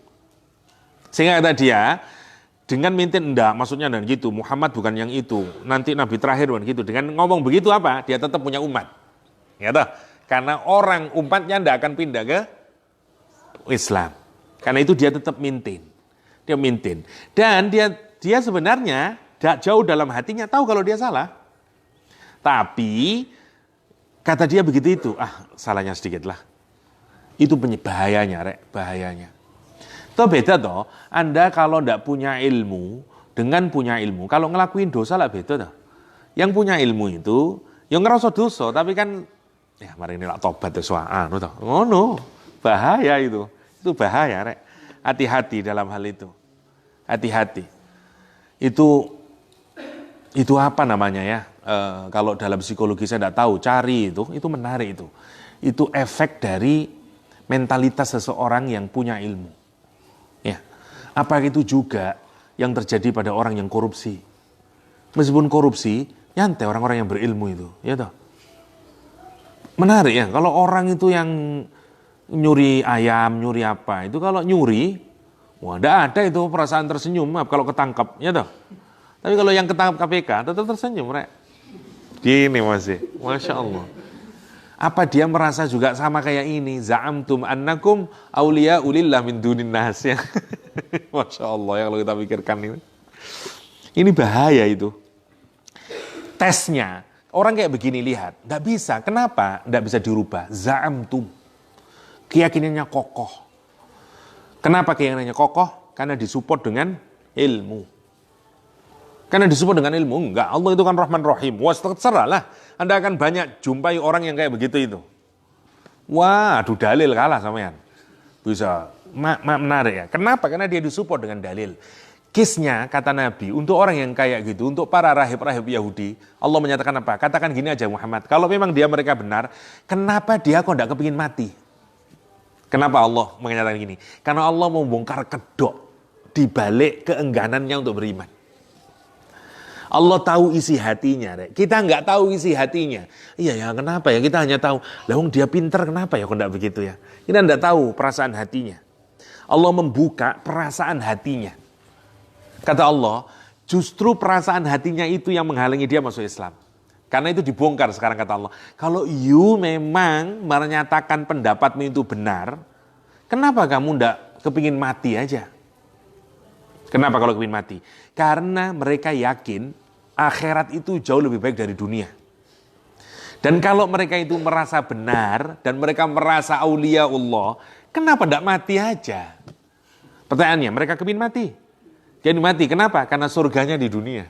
Sehingga kata dia, dengan enggak, maksudnya dan gitu, Muhammad bukan yang itu, nanti Nabi terakhir bukan gitu. Dengan ngomong begitu apa? Dia tetap punya umat. Ya toh? Karena orang umatnya enggak akan pindah ke Islam. Karena itu dia tetap maintain. Dia maintain. Dan dia sebenarnya jauh dalam hatinya tahu kalau dia salah. Tapi kata dia begitu itu, salahnya sedikit lah. Itu bahayanya, Rek, bahayanya. Itu beda toh, Anda kalau tidak punya ilmu, dengan punya ilmu, kalau ngelakuin dosa lah beda toh. Yang punya ilmu itu, yang ngerasa dosa, tapi kan, ya mari ini lah tobat toh, no, bahaya itu bahaya, Rek. Hati-hati dalam hal itu, hati-hati. Itu apa namanya ya? Kalau dalam psikologi saya tidak tahu, cari itu menarik itu. Itu efek dari mentalitas seseorang yang punya ilmu. Ya. Apa itu juga yang terjadi pada orang yang korupsi? Meskipun korupsi, nyantai orang-orang yang berilmu itu, ya toh. Menarik ya, kalau orang itu yang nyuri ayam, nyuri apa, itu kalau nyuri, wah, enggak ada itu perasaan tersenyum, maaf kalau ketangkap, ya toh. Tapi kalau yang ketangkap KPK, tetap tersenyum, Rek. Gini masih, Masya Allah. Apa dia merasa juga sama kayak ini? Za'amtum annakum awliya ulillah min dunin nas ya. Masya Allah ya kalau kita pikirkan ini. Ini bahaya itu. Tesnya, orang kayak begini lihat, nggak bisa. Kenapa? Nggak bisa dirubah. Za'amtum. Keyakinannya kokoh. Kenapa keyakinannya kokoh? Karena disupport dengan ilmu. Karena disupport dengan ilmu. Enggak, Allah itu kan Rahman Rahim. Wah, terserahlah. Anda akan banyak jumpai orang yang kayak begitu itu. Wah, aduh dalil kalah sampean. Bisa. Menarik ya. Kenapa? Karena dia disupport dengan dalil. Kisnya, kata Nabi, untuk orang yang kayak gitu, untuk para rahib-rahib Yahudi, Allah menyatakan apa? Katakan gini aja Muhammad, kalau memang mereka benar, kenapa dia kok tidak kepingin mati? Kenapa Allah menyatakan gini? Karena Allah membongkar kedok di balik keengganannya untuk beriman. Allah tahu isi hatinya, Rek. Kita nggak tahu isi hatinya. Iya ya, kenapa ya? Kita hanya tahu, lawang dia pinter, kenapa ya kok nggak begitu ya? Kita nggak tahu perasaan hatinya. Allah membuka perasaan hatinya. Kata Allah, justru perasaan hatinya itu yang menghalangi dia masuk Islam. Karena itu dibongkar sekarang kata Allah. Kalau you memang menyatakan pendapatmu itu benar, kenapa kamu nggak kepingin mati aja? Kenapa kalau kepingin mati? Karena mereka yakin akhirat itu jauh lebih baik dari dunia. Dan kalau mereka itu merasa benar dan mereka merasa aulia Allah, kenapa tidak mati aja? Pertanyaannya, mereka kepingin mati. Dia mati, kenapa? Karena surganya di dunia.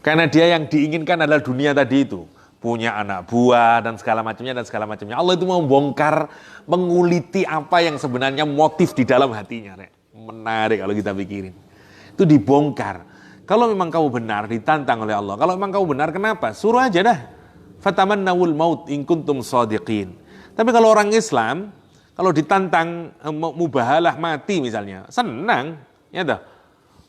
Karena dia yang diinginkan adalah dunia tadi itu. Punya anak buah dan segala macamnya dan segala macamnya. Allah itu mau bongkar, menguliti apa yang sebenarnya motif di dalam hatinya. Menarik kalau kita pikirin. Itu dibongkar. Kalau memang kamu benar, ditantang oleh Allah. Kalau memang kamu benar, kenapa? Suruh aja dah. Fatamannawul maut in kuntum shadiqin. Tapi kalau orang Islam, kalau ditantang mubahalah mati misalnya, senang. Ya toh.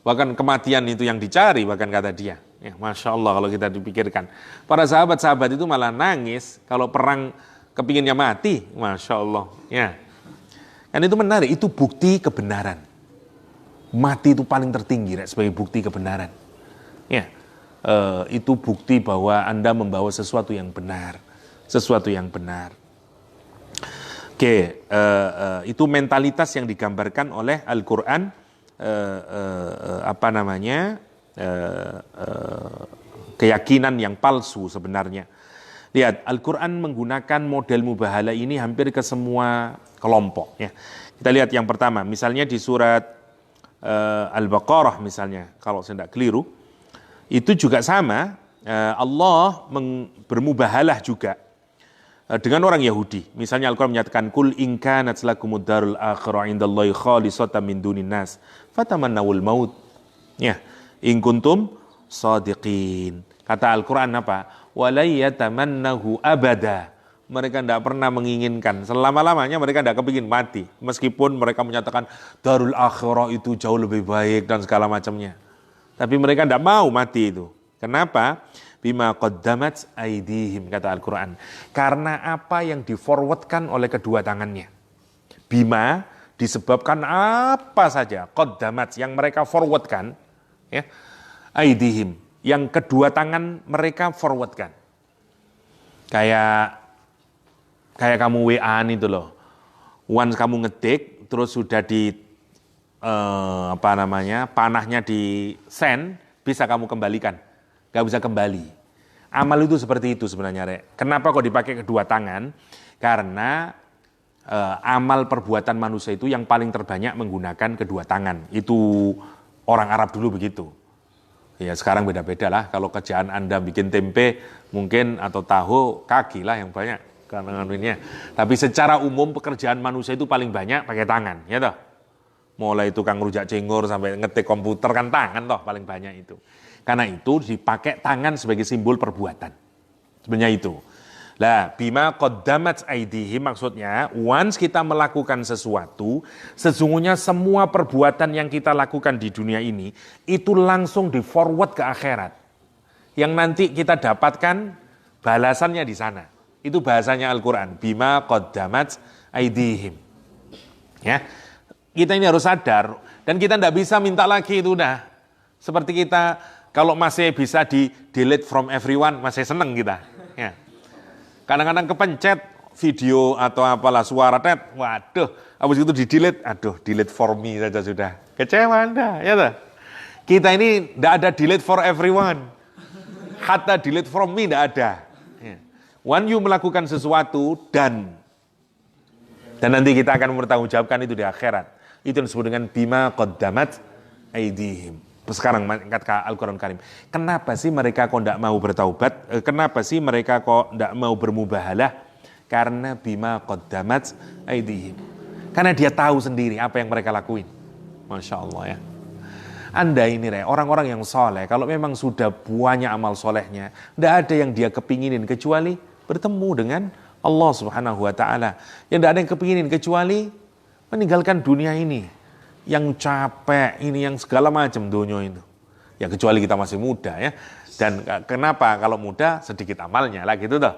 Bahkan kematian itu yang dicari, bahkan kata dia. Ya, Masya Allah kalau kita dipikirkan. Para sahabat-sahabat itu malah nangis kalau perang kepinginnya mati. Masya Allah. Ya. Dan itu menarik, itu bukti kebenaran. Mati itu paling tertinggi sebagai bukti kebenaran. Ya. Itu bukti bahwa Anda membawa sesuatu yang benar. Sesuatu yang benar. Oke, itu mentalitas yang digambarkan oleh Al-Quran. Keyakinan yang palsu sebenarnya. Lihat, Al-Quran menggunakan model mubahalah ini hampir ke semua kelompok. Ya. Kita lihat yang pertama, misalnya di surat Al-Baqarah misalnya, kalau saya tidak keliru, itu juga sama, Allah bermubahalah juga dengan orang Yahudi. Misalnya Al-Quran menyatakan, Kul in kanat lakumud darul akhirah indallahi khalisatan min dunin nas, fatamannawul maut. Ya, in kuntum shadiqin. Kata Al-Quran apa? Walayatamannahu abada. Mereka tidak pernah menginginkan, selama-lamanya mereka tidak kepingin mati. Meskipun mereka menyatakan darul akhirah itu jauh lebih baik dan segala macamnya. Tapi mereka tidak mau mati itu. Kenapa? Bima qaddamat aidihim, kata Al-Quran. Karena apa yang di-forwardkan oleh kedua tangannya. Bima disebabkan apa saja. Qaddamat, yang mereka forwardkan. Ya, aidihim, yang kedua tangan mereka forwardkan. Kayak kamu WA-an itu loh. Once kamu ngetik, terus sudah di panahnya di send, bisa kamu kembalikan. Gak bisa kembali. Amal itu seperti itu sebenarnya, Rek. Kenapa kok dipakai kedua tangan? Karena amal perbuatan manusia itu yang paling terbanyak menggunakan kedua tangan. Itu orang Arab dulu begitu. Ya sekarang beda-beda lah. Kalau kerjaan Anda bikin tempe mungkin atau tahu, kaki lah yang banyak. Tapi secara umum pekerjaan manusia itu paling banyak pakai tangan, ya toh. Mulai tukang rujak cingur sampai ngetik komputer kan tangan toh paling banyak itu. Karena itu dipakai tangan sebagai simbol perbuatan. Sebenarnya itu. Lah, bima qaddamat aydihim maksudnya, once kita melakukan sesuatu, sesungguhnya semua perbuatan yang kita lakukan di dunia ini, itu langsung di forward ke akhirat. Yang nanti kita dapatkan balasannya di sana. Itu bahasanya Al-Quran, bima qaddamat aydihim. Ya, kita ini harus sadar, dan kita tidak bisa minta lagi itu udah. Seperti kita, kalau masih bisa di delete from everyone, masih seneng kita. Ya. Kadang-kadang kepencet video atau apalah suara tet, waduh, habis itu di delete, aduh delete for me saja sudah. Kecewa Anda, ya toh? Kita ini tidak ada delete for everyone. Kata delete from me tidak ada. Ya. When you melakukan sesuatu dan nanti kita akan mempertanggungjawabkan itu di akhirat. Itu yang disebut dengan bima qaddamat aydihim. Sekarang kata Al-Quran Karim, kenapa sih mereka kok tidak mau bertaubat? Kenapa sih mereka kok tidak mau bermubahalah? Karena bima qaddamat aydihim. Karena dia tahu sendiri apa yang mereka lakuin. Masya Allah ya. Anda ini orang-orang yang soleh, kalau memang sudah banyak amal solehnya, tidak ada yang dia kepinginin kecuali bertemu dengan Allah Subhanahu wa Ta'ala. Yang tidak ada yang kepinginin kecuali meninggalkan dunia ini. Yang capek, ini yang segala macam dunia itu. Ya kecuali kita masih muda ya. Dan kenapa kalau muda sedikit amalnya lah gitu toh.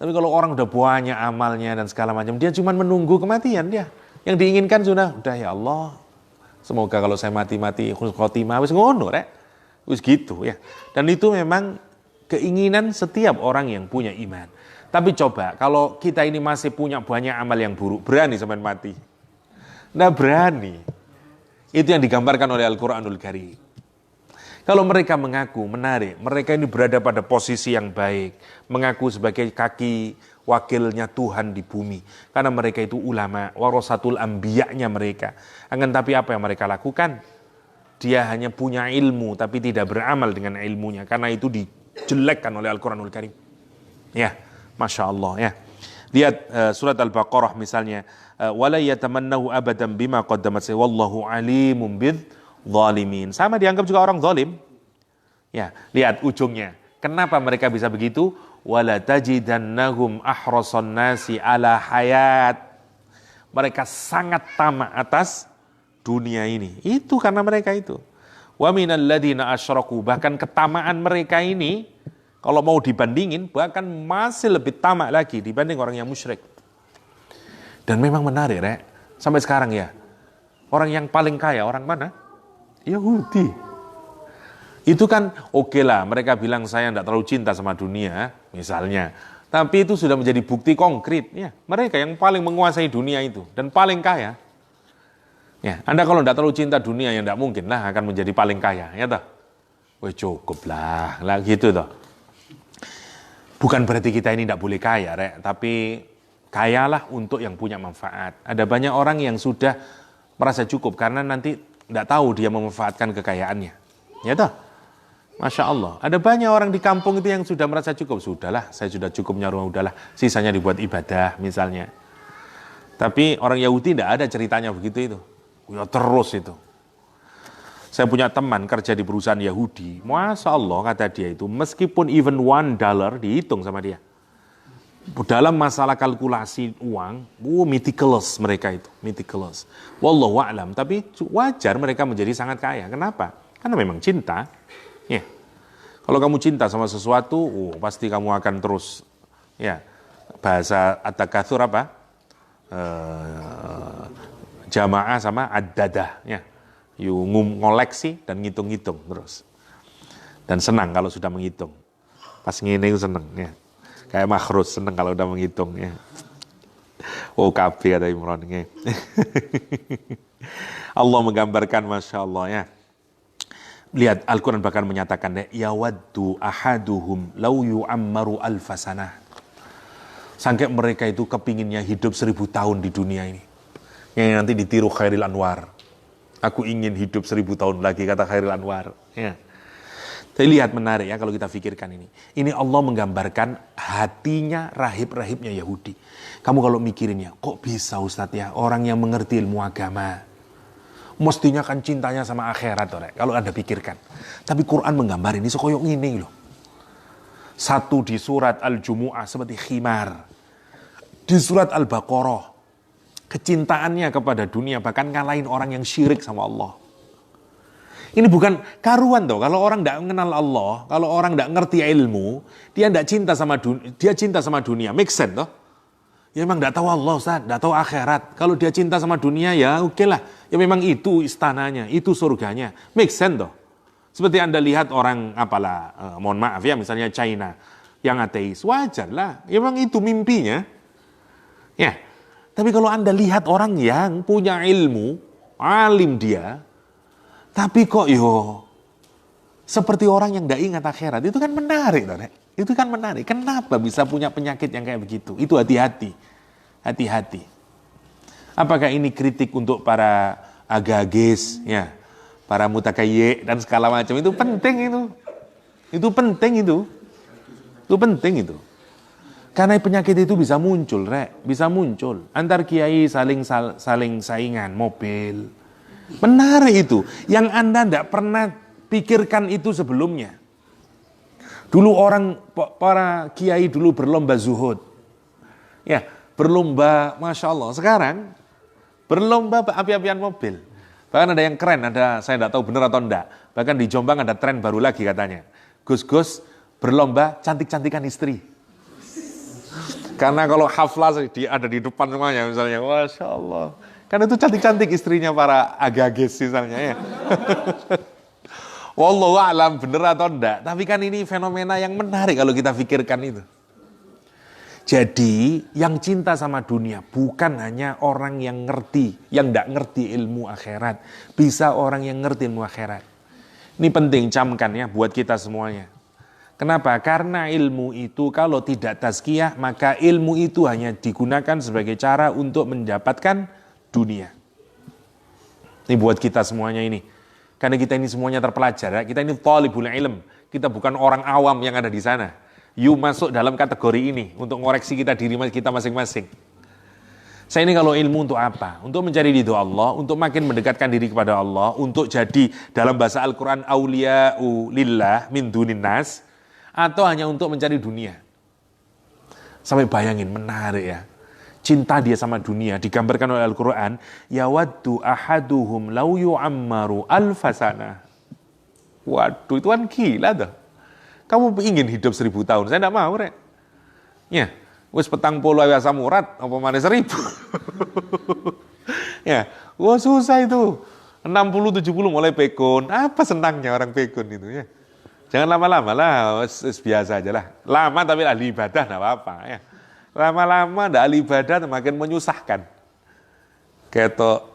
Tapi kalau orang udah banyak amalnya dan segala macam, dia cuma menunggu kematian dia. Yang diinginkan sudah ya Allah. Semoga kalau saya mati-mati khotimah wis ngono rek. Wis gitu ya. Dan itu memang keinginan setiap orang yang punya iman. Tapi coba kalau kita ini masih punya banyak amal yang buruk, berani sampai mati? Nggak berani. Itu yang digambarkan oleh Al-Quranul Karim. Kalau mereka mengaku menarik, mereka ini berada pada posisi yang baik, mengaku sebagai kaki wakilnya Tuhan di bumi. Karena mereka itu ulama, warasatul anbiya'nya mereka. Akan tapi apa yang mereka lakukan? Dia hanya punya ilmu, tapi tidak beramal dengan ilmunya. Karena itu dijelekkan oleh Al-Quranul Karim. Ya, Masya Allah ya. Lihat surat Al-Baqarah misalnya. Wala yatamannahu abadan bima qaddamat wallahu alimun bidzalimin. Sama dianggap juga orang zalim. Ya, lihat ujungnya. Kenapa mereka bisa begitu? Wala tajidannahum ahrasan nasi ala hayat. Mereka sangat tamak atas dunia ini. Itu karena mereka itu. Wa minal ladzina asyraku, bahkan ketamaan mereka ini kalau mau dibandingin bahkan masih lebih tamak lagi dibanding orang yang musyrik. Dan memang menarik, Rek. Sampai sekarang ya. Orang yang paling kaya, orang mana? Yahudi. Itu kan oke lah, mereka bilang saya tidak terlalu cinta sama dunia, misalnya. Tapi itu sudah menjadi bukti konkret. Ya, mereka yang paling menguasai dunia itu. Dan paling kaya. Ya, Anda kalau tidak terlalu cinta dunia, ya tidak mungkin lah akan menjadi paling kaya. Ya toh? Weh cukup lah gitu toh. Bukan berarti kita ini tidak boleh kaya, Rek. Tapi kayalah untuk yang punya manfaat. Ada banyak orang yang sudah merasa cukup karena nanti tidak tahu dia memanfaatkan kekayaannya. Ya toh? Masya Allah. Ada banyak orang di kampung itu yang sudah merasa cukup. Sudahlah, saya sudah cukupnya rumah, udahlah. Sisanya dibuat ibadah misalnya. Tapi orang Yahudi tidak ada ceritanya begitu itu. Ya terus itu. Saya punya teman kerja di perusahaan Yahudi. Masya Allah kata dia itu, meskipun even $1 dihitung sama dia. Dalam masalah kalkulasi uang, meticulous mereka itu, meticulous. Wallahu a'lam, tapi wajar mereka menjadi sangat kaya. Kenapa? Karena memang cinta. Ya. Kalau kamu cinta sama sesuatu, pasti kamu akan terus. Ya. Bahasa at-takatsur apa? Jamaah sama ad-dadah. Ya. You ngoleksi dan ngitung-ngitung terus. Dan senang kalau sudah menghitung. Pas ngene seneng. Ya. Kayak makhrus, seneng kalau udah menghitung ya. KB kata Imran. Ya. Allah menggambarkan Masya Allah ya. Lihat Al-Quran bahkan menyatakan ya waddu ahaduhum law yu'ammaru alfasanah. Sampai mereka itu kepinginnya hidup 1000 tahun di dunia ini. Yang nanti ditiru Khairil Anwar. Aku ingin hidup 1000 tahun lagi kata Khairil Anwar. Ya. Tapi lihat menarik ya kalau kita pikirkan ini. Ini Allah menggambarkan hatinya rahib-rahibnya Yahudi. Kamu kalau mikirinnya, kok bisa Ustadz ya orang yang mengerti ilmu agama. Mestinya kan cintanya sama akhirat. Kalau Anda pikirkan. Tapi Quran menggambar ini sekoyok ini loh. Satu di surat Al-Jumu'ah seperti khimar. Di surat Al-Baqarah, kecintaannya kepada dunia bahkan ngalahin orang yang syirik sama Allah. Ini bukan karuan toh, kalau orang tidak mengenal Allah, kalau orang tidak ngerti ilmu, dia tidak cinta sama dunia, dia cinta sama dunia, make sense toh? Ya memang tidak tahu Allah Ustaz, tidak tahu akhirat. Kalau dia cinta sama dunia ya oke lah, ya memang itu istananya, itu surganya, make sense toh? Seperti Anda lihat orang apalah, mohon maaf ya misalnya China yang ateis, wajar lah, ya memang itu mimpinya. Ya, tapi kalau Anda lihat orang yang punya ilmu, alim dia, tapi kok seperti orang yang tidak ingat akhirat, itu kan menarik. Itu kan menarik. Kenapa bisa punya penyakit yang kayak begitu? Itu hati-hati. Hati-hati. Apakah ini kritik untuk para agages, ya, para mutakayye dan segala macam? Itu penting itu. Itu penting itu. Itu penting itu. Karena penyakit itu bisa muncul, bisa muncul. Antar kiai saling saingan, mobil. Menarik itu. Yang Anda tidak pernah pikirkan itu sebelumnya. Dulu para kiai dulu berlomba zuhud. Ya, berlomba, Masya Allah. Sekarang, berlomba api-apian mobil. Bahkan ada yang keren, saya tidak tahu benar atau enggak. Bahkan di Jombang ada tren baru lagi katanya. Gus-gus berlomba cantik-cantikan istri. Karena kalau haflah ada di depan semuanya misalnya, Masya Allah. Karena itu cantik-cantik istrinya para agages misalnya ya. Wallahu a'lam bener atau enggak. Tapi kan ini fenomena yang menarik kalau kita pikirkan itu. Jadi yang cinta sama dunia bukan hanya orang yang ngerti, yang enggak ngerti ilmu akhirat. Bisa orang yang ngerti ilmu akhirat. Ini penting camkan ya buat kita semuanya. Kenapa? Karena ilmu itu kalau tidak tazkiyah maka ilmu itu hanya digunakan sebagai cara untuk mendapatkan dunia. Ini buat kita semuanya ini. Karena kita ini semuanya terpelajar, ya. Kita ini thalibul ilm. Kita bukan orang awam yang ada di sana. You masuk dalam kategori ini untuk ngoreksi diri kita masing-masing. Saya ini kalau ilmu untuk apa? Untuk mencari ridho Allah, untuk makin mendekatkan diri kepada Allah, untuk jadi dalam bahasa Al-Quran awliya'u lillah min dunin nas, atau hanya untuk mencari dunia. Sampai bayangin, menarik ya. Cinta dia sama dunia digambarkan oleh Al-Quran, yawaddu ahaduhum law yu'ammaru alfasana. Waduh, itu kan gila tuh. Kamu ingin hidup 1000 tahun, saya tidak mau, Rek. Ya, wis 40 asam urat, apa mana 1000. Ya, wah susah itu. 60-70 mulai pekun. Apa senangnya orang pekun itu ya? Jangan lama-lama lah, biasa aja lah. Lama tapi ahli ibadah, tidak apa-apa ya. Lama-lama tidak ahli ibadah makin menyusahkan. Ketok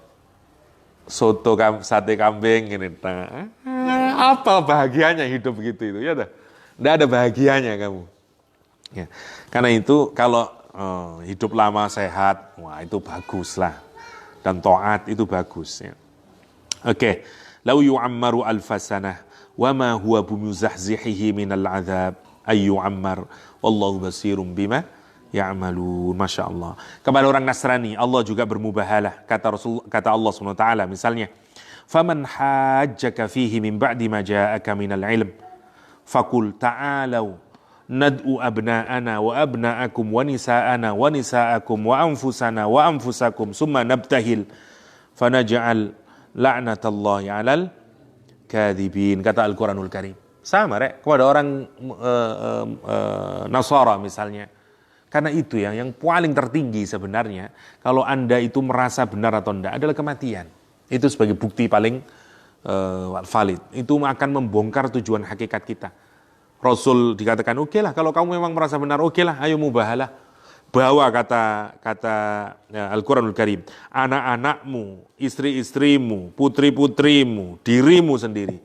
soto sate kambing ini. Apa bahagianya hidup begitu itu ya dah. Tidak ada bahagianya kamu. Ya. Karena itu kalau hidup lama sehat, wah itu bagus lah. Dan taat itu bagus ya. Oke. Lau yu'ammaru alfasanah wa ma huwa bimuzahzihihi minal azab ay yu'ammar wallahu basirum bima ya'malun. Masya Allah. Kepada orang Nasrani Allah juga bermubahalah. Kata Allah SWT misalnya, faman hajjaka fihi min ba'di ma ja'aka minal ilm faqul ta'alau nad'u abna'ana wa abna'akum wa nisa'ana wa nisa'akum wa anfusana wa anfusakum summa nabtahil fanaj'al la'natallahi 'alal kadhibin. Kata Al-Quranul Karim. Sama kepada orang Nasara misalnya. Karena itu yang paling tertinggi sebenarnya kalau Anda itu merasa benar atau tidak adalah kematian. Itu sebagai bukti paling valid. Itu akan membongkar tujuan hakikat kita. Rasul dikatakan, oke lah kalau kamu memang merasa benar, oke lah, ayo mubahalah. Bawa kata ya, Al-Quranul Karim, anak-anakmu, istri-istrimu, putri-putrimu, dirimu sendiri.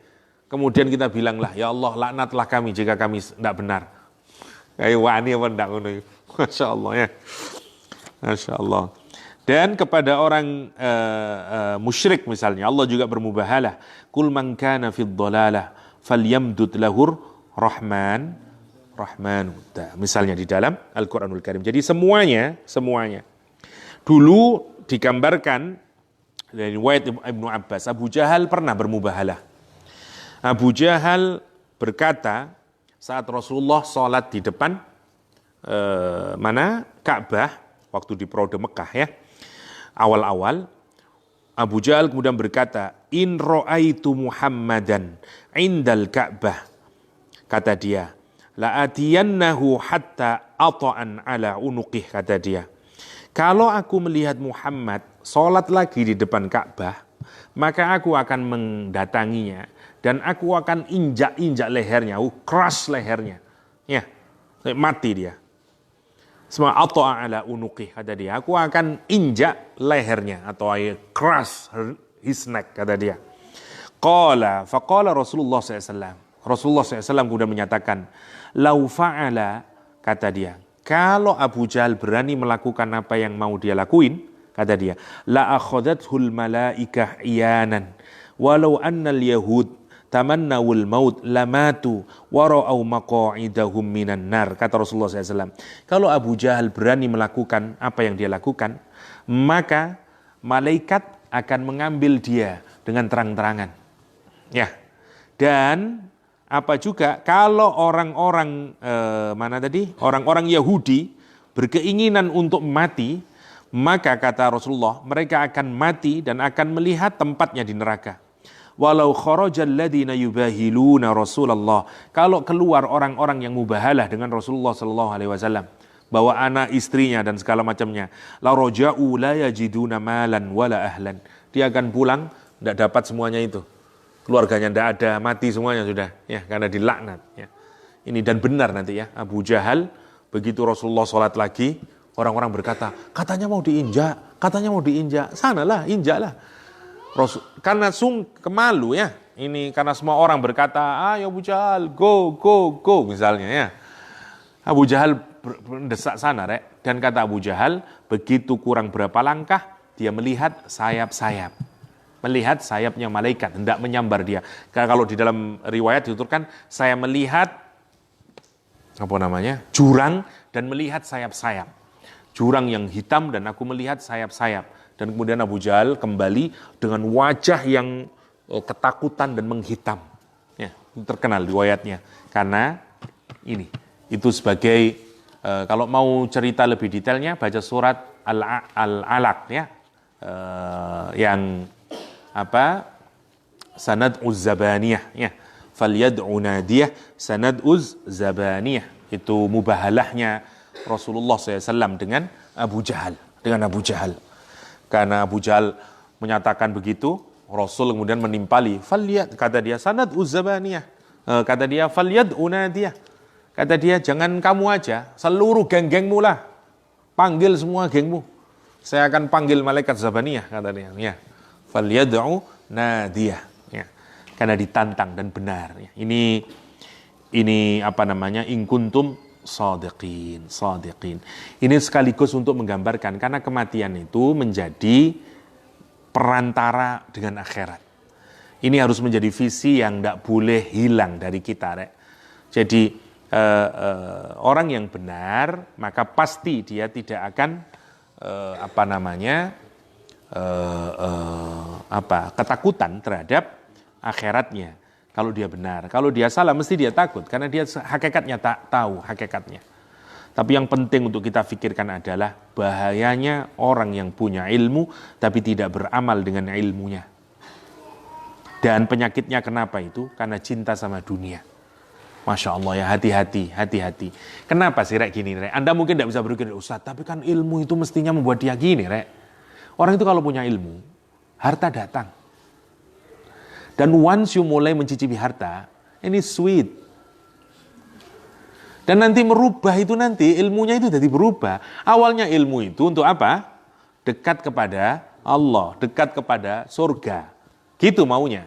Kemudian kita bilanglah, ya Allah laknatlah kami jika kami tidak benar. Ayo wani apa tidak ngono. Masya Allah ya. Masya Allah. Dan kepada orang musyrik misalnya, Allah juga bermubahalah. Kul man kana fid dhalalah falyamdud lahur rahman. Misalnya di dalam Al-Quranul Karim. Jadi semuanya. Dulu digambarkan dari riwayat Ibnu Abbas, Abu Jahal pernah bermubahalah. Abu Jahal berkata, saat Rasulullah sholat di depan Ka'bah waktu di periode Mekah ya. Awal-awal Abu Jahal kemudian berkata, "In ra'aitu Muhammadan indal Ka'bah." Kata dia, "La atiyannahu hatta ata'an ala unuqih." Kata dia, "Kalau aku melihat Muhammad sholat lagi di depan Ka'bah, maka aku akan mendatanginya dan aku akan injak-injak lehernya, keras lehernya. Ya, mati dia. Semua ata'a ala unuqih," kata dia. "Aku akan injak lehernya atau keras his neck," kata dia. Faqala Rasulullah SAW. Rasulullah SAW kemudian menyatakan, "Lau fa'ala," kata dia, "kalau Abu Jahal berani melakukan apa yang mau dia lakuin," kata dia, "la akhadathul malaikah iyanan walau annal yahud tamannawul maut lamatu wara'au maqa'idahum minan nar." Kata Rasulullah SAW, kalau Abu Jahal berani melakukan apa yang dia lakukan, maka malaikat akan mengambil dia dengan terang-terangan. Ya. Dan apa juga kalau orang-orang orang-orang Yahudi berkeinginan untuk mati, maka kata Rasulullah, mereka akan mati dan akan melihat tempatnya di neraka. Walau kharajal ladina yubahiluna Rasulullah, kalau keluar orang-orang yang mubahalah dengan Rasulullah sallallahu alaihi wasallam, bawa anak istrinya dan segala macamnya, la raja'u la yajiduna malan wala ahlan. Dia akan pulang tidak dapat semuanya itu. Keluarganya tidak ada, mati semuanya sudah ya, karena dilaknat ya. Ini dan benar nanti ya, Abu Jahal begitu Rasulullah sholat lagi, orang-orang berkata, katanya mau diinjak, sanalah, injaklah. Karena kemalu ya, ini karena semua orang berkata, ayo Abu Jahal, go, misalnya ya. Abu Jahal mendesak sana, rek. Dan kata Abu Jahal, begitu kurang berapa langkah, dia melihat sayap-sayap. Melihat sayapnya malaikat, hendak menyambar dia. Karena kalau di dalam riwayat dituturkan, saya melihat jurang dan melihat sayap-sayap. Jurang yang hitam dan aku melihat sayap-sayap. Dan kemudian Abu Jahal kembali dengan wajah yang ketakutan dan menghitam. Ya, terkenal riwayatnya. Karena itu sebagai, kalau mau cerita lebih detailnya, baca surat Al-Alaq ya. Yang sanad uz-zabaniyah ya. Falyad'u nadiyah sanad uz-zabaniyah. Itu mubahalahnya Rasulullah SAW dengan Abu Jahal. Karena Abu Jahal menyatakan begitu, Rasul kemudian menimpali. Kata dia, sanad uz-zabaniyah. Kata dia, falyad'u nadiyah. Kata dia, jangan kamu aja, seluruh geng-gengmu lah. Panggil semua gengmu. Saya akan panggil malaikat Zabaniyah, kata dia. Ya. Falyad'u nadiyah. Ya. Karena ditantang dan benar. Ya. Ini in kuntum sadiqin. Ini sekaligus untuk menggambarkan, karena kematian itu menjadi perantara dengan akhirat. Ini harus menjadi visi yang tidak boleh hilang dari kita, rek. Jadi orang yang benar, maka pasti dia tidak akan ketakutan terhadap akhiratnya. Kalau dia benar, kalau dia salah mesti dia takut karena dia hakikatnya tak tahu hakikatnya. Tapi yang penting untuk kita pikirkan adalah bahayanya orang yang punya ilmu tapi tidak beramal dengan ilmunya. Dan penyakitnya kenapa itu? Karena cinta sama dunia. Masya Allah ya, hati-hati. Kenapa sih rek gini rek? Anda mungkin tidak bisa berpikir, Ustaz, tapi kan ilmu itu mestinya membuat dia gini rek. Orang itu kalau punya ilmu, harta datang. Dan once you mulai mencicipi harta, ini sweet. Dan nanti merubah itu nanti, ilmunya itu jadi berubah. Awalnya ilmu itu untuk apa? Dekat kepada Allah, dekat kepada surga. Gitu maunya.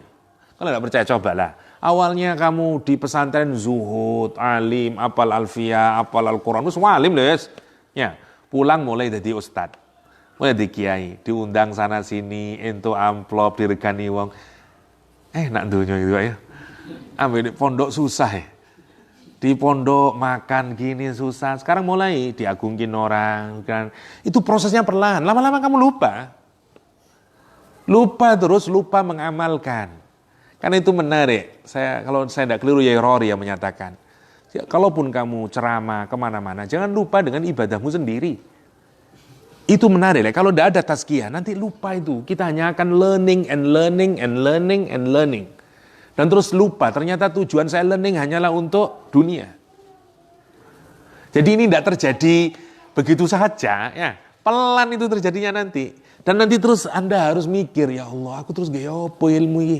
Kalau tidak percaya cobalah. Awalnya kamu di pesantren zuhud, alim, apal alfiyah, apal Al-Quran. Semua alim loh yes. Ya, pulang mulai jadi ustad. Mulai jadi kiai. Diundang sana sini, ento amplop, diregani wong. Enak dunia gitu ya. Ambil di pondok susah ya. Di pondok makan gini susah. Sekarang mulai diagungin orang kan. Itu prosesnya perlahan. Lama-lama kamu lupa. Lupa mengamalkan. Karena itu menarik. Kalau saya tidak keliru Yai Rory yang menyatakan. Kalaupun kamu ceramah kemana-mana, jangan lupa dengan ibadahmu sendiri. Itu menarik. Kalau tidak ada tazkiyah, nanti lupa itu. Kita hanya akan learning and learning and learning and learning. Dan terus lupa, ternyata tujuan saya learning hanyalah untuk dunia. Jadi ini tidak terjadi begitu saja, ya. Pelan itu terjadinya nanti. Dan nanti terus Anda harus mikir, ya Allah, aku terus gaya apa ilmu ini?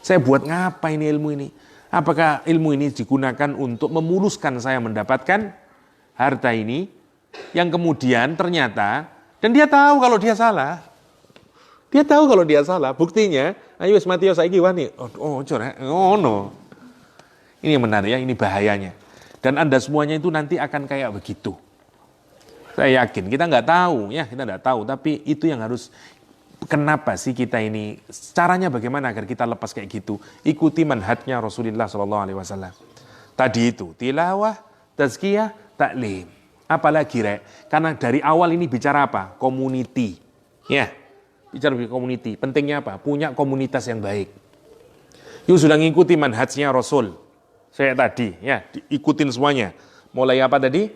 Saya buat ngapa ini ilmu ini? Apakah ilmu ini digunakan untuk memuluskan saya mendapatkan harta ini? Yang kemudian ternyata, dan dia tahu kalau dia salah. Dia tahu kalau dia salah. Buktinya, ayo wis mati saiki wani. Oh, no. Ini yang menarik ya, ini bahayanya. Dan Anda semuanya itu nanti akan kayak begitu. Saya yakin, kita nggak tahu ya, kita nggak tahu, tapi itu yang harus, kenapa sih kita ini, caranya bagaimana agar kita lepas kayak gitu, ikuti manhajnya Rasulullah SAW. Tadi itu, tilawah, tazkiyah, taklim. Apalagi karena dari awal ini bicara apa? Community. Ya, bicara community, pentingnya apa? Punya komunitas yang baik. Yuk sudah ngikuti manhajnya Rasul. Saya tadi, ya, ikutin semuanya. Mulai apa tadi?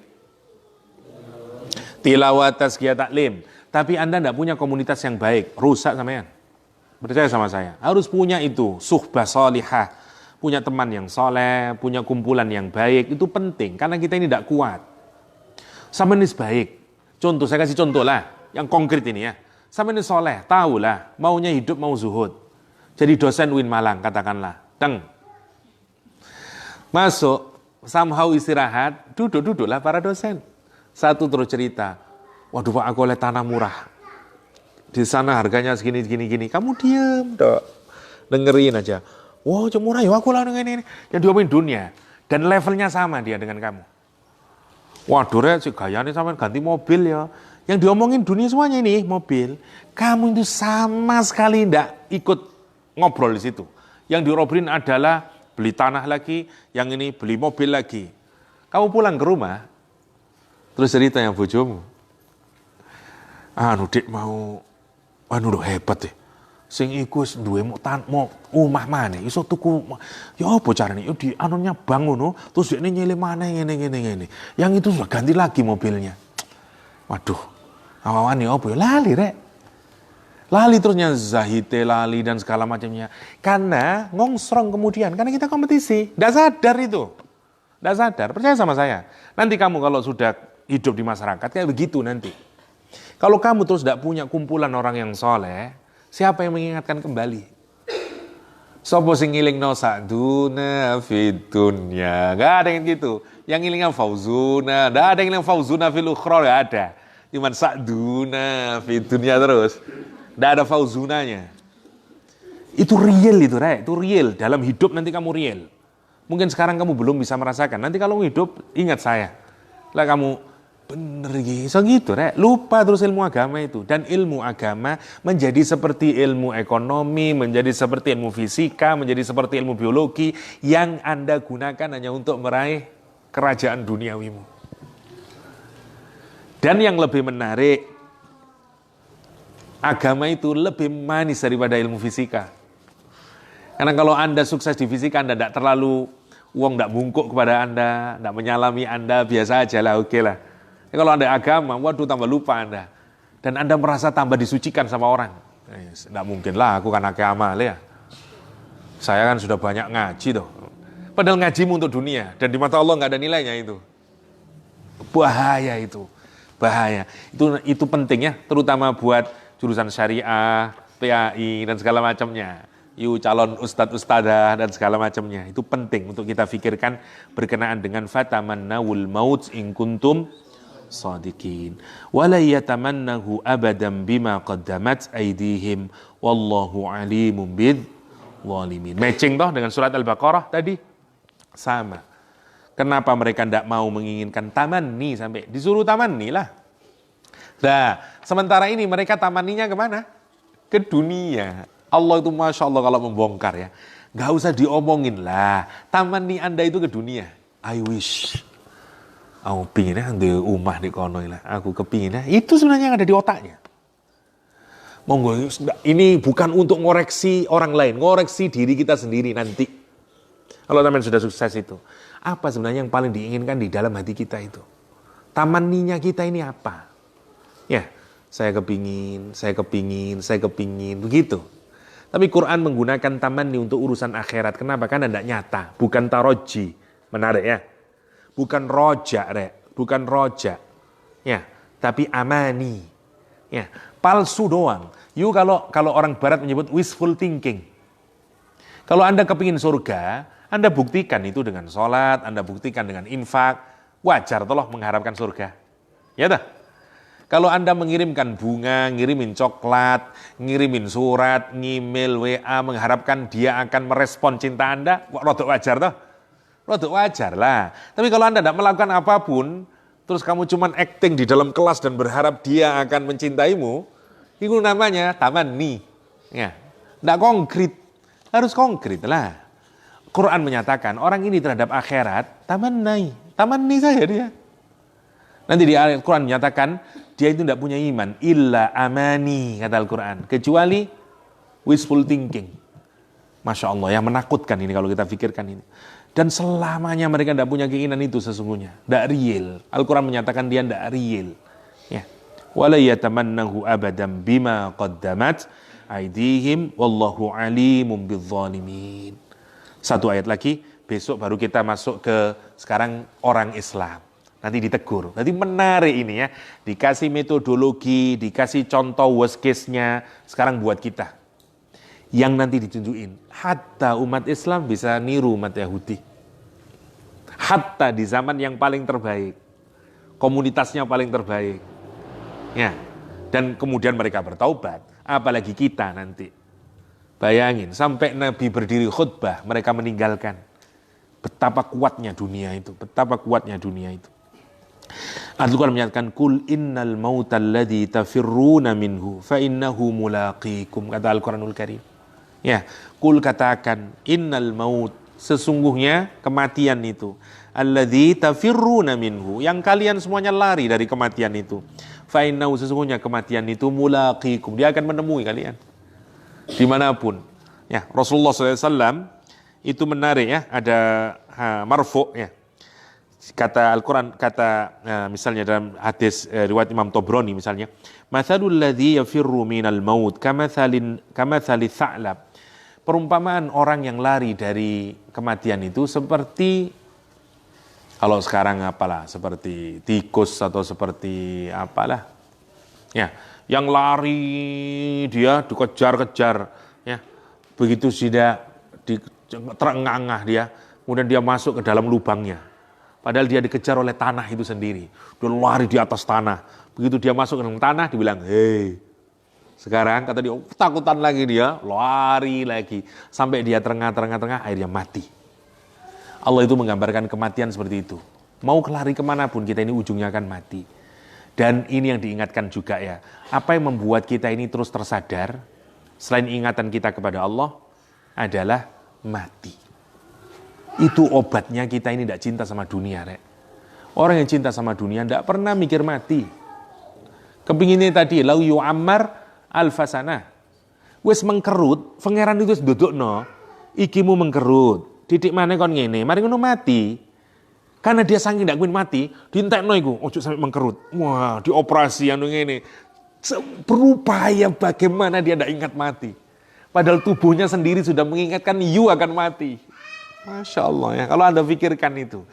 Tilawat, tazkiyah, taklim. Tapi Anda tidak punya komunitas yang baik, rusak sampean. Percaya sama saya. Harus punya itu, suhbah salihah. Punya teman yang soleh, punya kumpulan yang baik, itu penting. Karena kita ini tidak kuat. Sampean ini baik. Contoh, saya kasih contoh lah. Yang konkret ini ya. Sampean ini soleh, tahu lah. Maunya hidup, mau zuhud. Jadi dosen UIN Malang, katakanlah. Masuk, somehow istirahat, duduk-duduklah para dosen. Satu terus cerita, waduh Pak, aku oleh tanah murah. Di sana harganya segini. Kamu diam, dok. Dengerin aja. Wow, murah ya, aku lah dengan ini. Yang diomongin dunia. Dan levelnya sama dia dengan kamu. Waduh, si gayanya sampai ganti mobil ya. Yang diomongin dunia semuanya ini, mobil. Kamu itu sama sekali tidak ikut ngobrol di situ. Yang diobrolin adalah beli tanah lagi, yang ini beli mobil lagi. Kamu pulang ke rumah, terus cerita yang bojomu. Dik mau, lo hebat deh. Sing iku duwe mau omah mana? Iso tuku, ya apa caranya? Ya di anunya bang ngono, terus dia nyilih mana ngene. Yang itu sudah ganti lagi mobilnya. Waduh, awalnya apa ya? Lali terusnya zahite lali dan segala macamnya. Karena ngongsrong kemudian, karena kita kompetisi. Tidak sadar itu. Tidak sadar, percaya sama saya. Nanti kamu kalau sudah hidup di masyarakat kayak begitu nanti. Kalau kamu terus tidak punya kumpulan orang yang soleh, siapa yang mengingatkan kembali? Sopo sing ngilingno saduna fid dunya. Enggak ada yang gitu. Yang ngilingnya fauzuna, enggak ada yang ngiling fauzuna fil ukhra, enggak ada. Cuman saduna fid dunya terus. Enggak ada fauzunanya. Itu real itu, itu real. Dalam hidup nanti kamu real. Mungkin sekarang kamu belum bisa merasakan. Nanti kalau hidup, ingat saya. Lah kamu bener gitu, lupa terus ilmu agama itu. Dan ilmu agama menjadi seperti ilmu ekonomi, menjadi seperti ilmu fisika, menjadi seperti ilmu biologi yang Anda gunakan hanya untuk meraih kerajaan duniawimu. Dan yang lebih menarik, agama itu lebih manis daripada ilmu fisika. Karena kalau Anda sukses di fisika, Anda tidak terlalu, uang tidak bungkuk kepada Anda, tidak menyalami Anda, biasa aja lah, oke lah. Kalau Anda agama, waduh tambah lupa Anda. Dan Anda merasa tambah disucikan sama orang. Tidak mungkin lah, aku kan agama ya. Saya kan sudah banyak ngaji tuh. Padahal ngajimu untuk dunia. Dan di mata Allah nggak ada nilainya itu. Bahaya itu. Bahaya. Itu penting ya, terutama buat jurusan syariah, PAI, dan segala macamnya. Calon ustadz-ustadzah dan segala macamnya. Itu penting untuk kita pikirkan berkenaan dengan fatamannawul maut in kuntum sadiqin. Wala yatamannahu abadan bima qaddamat aydihim wallahu alimun bidh zalimin. Matching toh dengan surat Al-Baqarah tadi. Sama. Kenapa mereka tidak mau menginginkan tamanni sampai disuruh tamanni lah. Nah, sementara ini mereka tamanninya kemana? Ke dunia. Allah itu Masya Allah kalau membongkar ya. Gak usah diomongin lah. Tamanni Anda itu ke dunia. I wish. Aku pinginnya di rumah di kono lah. Aku kepinginnya. Itu sebenarnya yang ada di otaknya. Monggo, ini bukan untuk ngoreksi orang lain. Ngoreksi diri kita sendiri nanti. Kalau teman sudah sukses itu. Apa sebenarnya yang paling diinginkan di dalam hati kita itu? Tamanninya kita ini apa? Ya, saya kepingin, begitu. Tapi Quran menggunakan tamanni untuk urusan akhirat. Kenapa? Karena tidak nyata, bukan taroji. Menarik ya? Bukan roja, bukan roja. Ya, tapi amani. Ya, palsu doang. Kalau orang barat menyebut wishful thinking. Kalau Anda kepingin surga, Anda buktikan itu dengan sholat, Anda buktikan dengan infak. Wajar toh mengharapkan surga. Ya dah. Kalau Anda mengirimkan bunga, ngirimin coklat, ngirimin surat, ngemail, WA, mengharapkan dia akan merespon cinta Anda, rodok wajar toh? Rodok wajar lah. Tapi kalau Anda tidak melakukan apapun, terus kamu cuma acting di dalam kelas dan berharap dia akan mencintaimu, itu namanya tamanni. Ya, tidak konkret. Harus konkret lah. Quran menyatakan orang ini terhadap akhirat, tamanni saja dia. Nanti di ayat Quran menyatakan, dia itu tidak punya iman, illa amani, kata Al-Quran. Kecuali wishful thinking. Masya Allah, yang menakutkan ini kalau kita pikirkan ini. Dan selamanya mereka tidak punya keinginan itu sesungguhnya. Tidak real. Al-Quran menyatakan dia tidak real. Ya. Wala yatamannahu abadan bima qaddamat aydihim wallahu alimum bizzalimin. Satu ayat lagi, besok baru kita masuk ke sekarang orang Islam. Nanti ditegur. Nanti menarik ini ya. Dikasih metodologi, dikasih contoh worst case-nya. Sekarang buat kita. Yang nanti ditunjukin. Hatta umat Islam bisa niru umat Yahudi. Hatta di zaman yang paling terbaik. Komunitasnya paling terbaik. Ya. Dan kemudian mereka bertaubat. Apalagi kita nanti. Bayangin, sampai Nabi berdiri khutbah, mereka meninggalkan. Betapa kuatnya dunia itu. Betapa kuatnya dunia itu. Al-Quran menyatakan kul innal mautal ladzi tafirruna minhu fa innahu mulaqikum, kata Al-Quranul Karim. Ya, kul katakan innal maut, sesungguhnya kematian itu, alladzi tafirruna minhu, yang kalian semuanya lari dari kematian itu. Fa innahu, sesungguhnya kematian itu mulaqikum, dia akan menemui kalian dimanapun. Ya, Rasulullah SAW itu menarik ya, ada marfu ya. Kata Al-Quran, misalnya dalam hadis riwayat Imam Tobroni misalnya, mathalul ladzi yafirru minal maut kamathali tha'lab. Perumpamaan orang yang lari dari kematian itu seperti, kalau sekarang apalah, seperti tikus atau seperti apalah. Ya, yang lari dia dikejar-kejar ya. Begitu sudah terengah-engah dia, kemudian dia masuk ke dalam lubangnya. Padahal dia dikejar oleh tanah itu sendiri. Dia lari di atas tanah. Begitu dia masuk ke dalam tanah, dibilang, hei. Sekarang kata dia, takutan lagi dia, lari lagi. Sampai dia terengah-tengah, akhirnya mati. Allah itu menggambarkan kematian seperti itu. Mau lari kemanapun, kita ini ujungnya akan mati. Dan ini yang diingatkan juga ya. Apa yang membuat kita ini terus tersadar, selain ingatan kita kepada Allah, adalah mati. Itu obatnya kita ini tidak cinta sama dunia, rek. Orang yang cinta sama dunia tidak pernah mikir mati. Kepinginnya tadi, lau yu'ammar alfasana. Wes mengkerut, pangeran itu dudukno, ikimu mengkerut. Titik mana kon ngene, mari ngono mati. Karena dia saking tidak ingin mati, dientekno iku, ojo sampai mengkerut. Wah, dioperasi anu ngene. Berupaya bagaimana dia tidak ingat mati. Padahal tubuhnya sendiri sudah mengingatkan you akan mati. Masya Allah ya, kalau Anda pikirkan itu.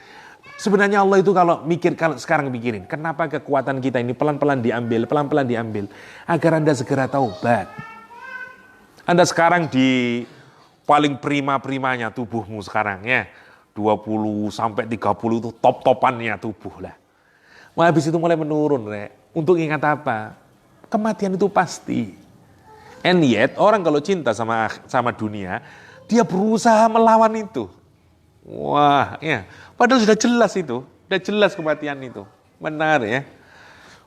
Sebenarnya Allah itu kalau sekarang pikirin, kenapa kekuatan kita ini pelan-pelan diambil, agar Anda segera taubat. Anda sekarang di paling prima-primanya tubuhmu sekarang ya, 20 sampai 30 itu top-topannya tubuh lah. Wah, habis itu mulai menurun, rek. Untuk ingat apa? Kematian itu pasti. And yet, orang kalau cinta sama dunia, dia berusaha melawan itu. Wah, ya. Padahal sudah jelas itu. Sudah jelas kematian itu. Benar ya.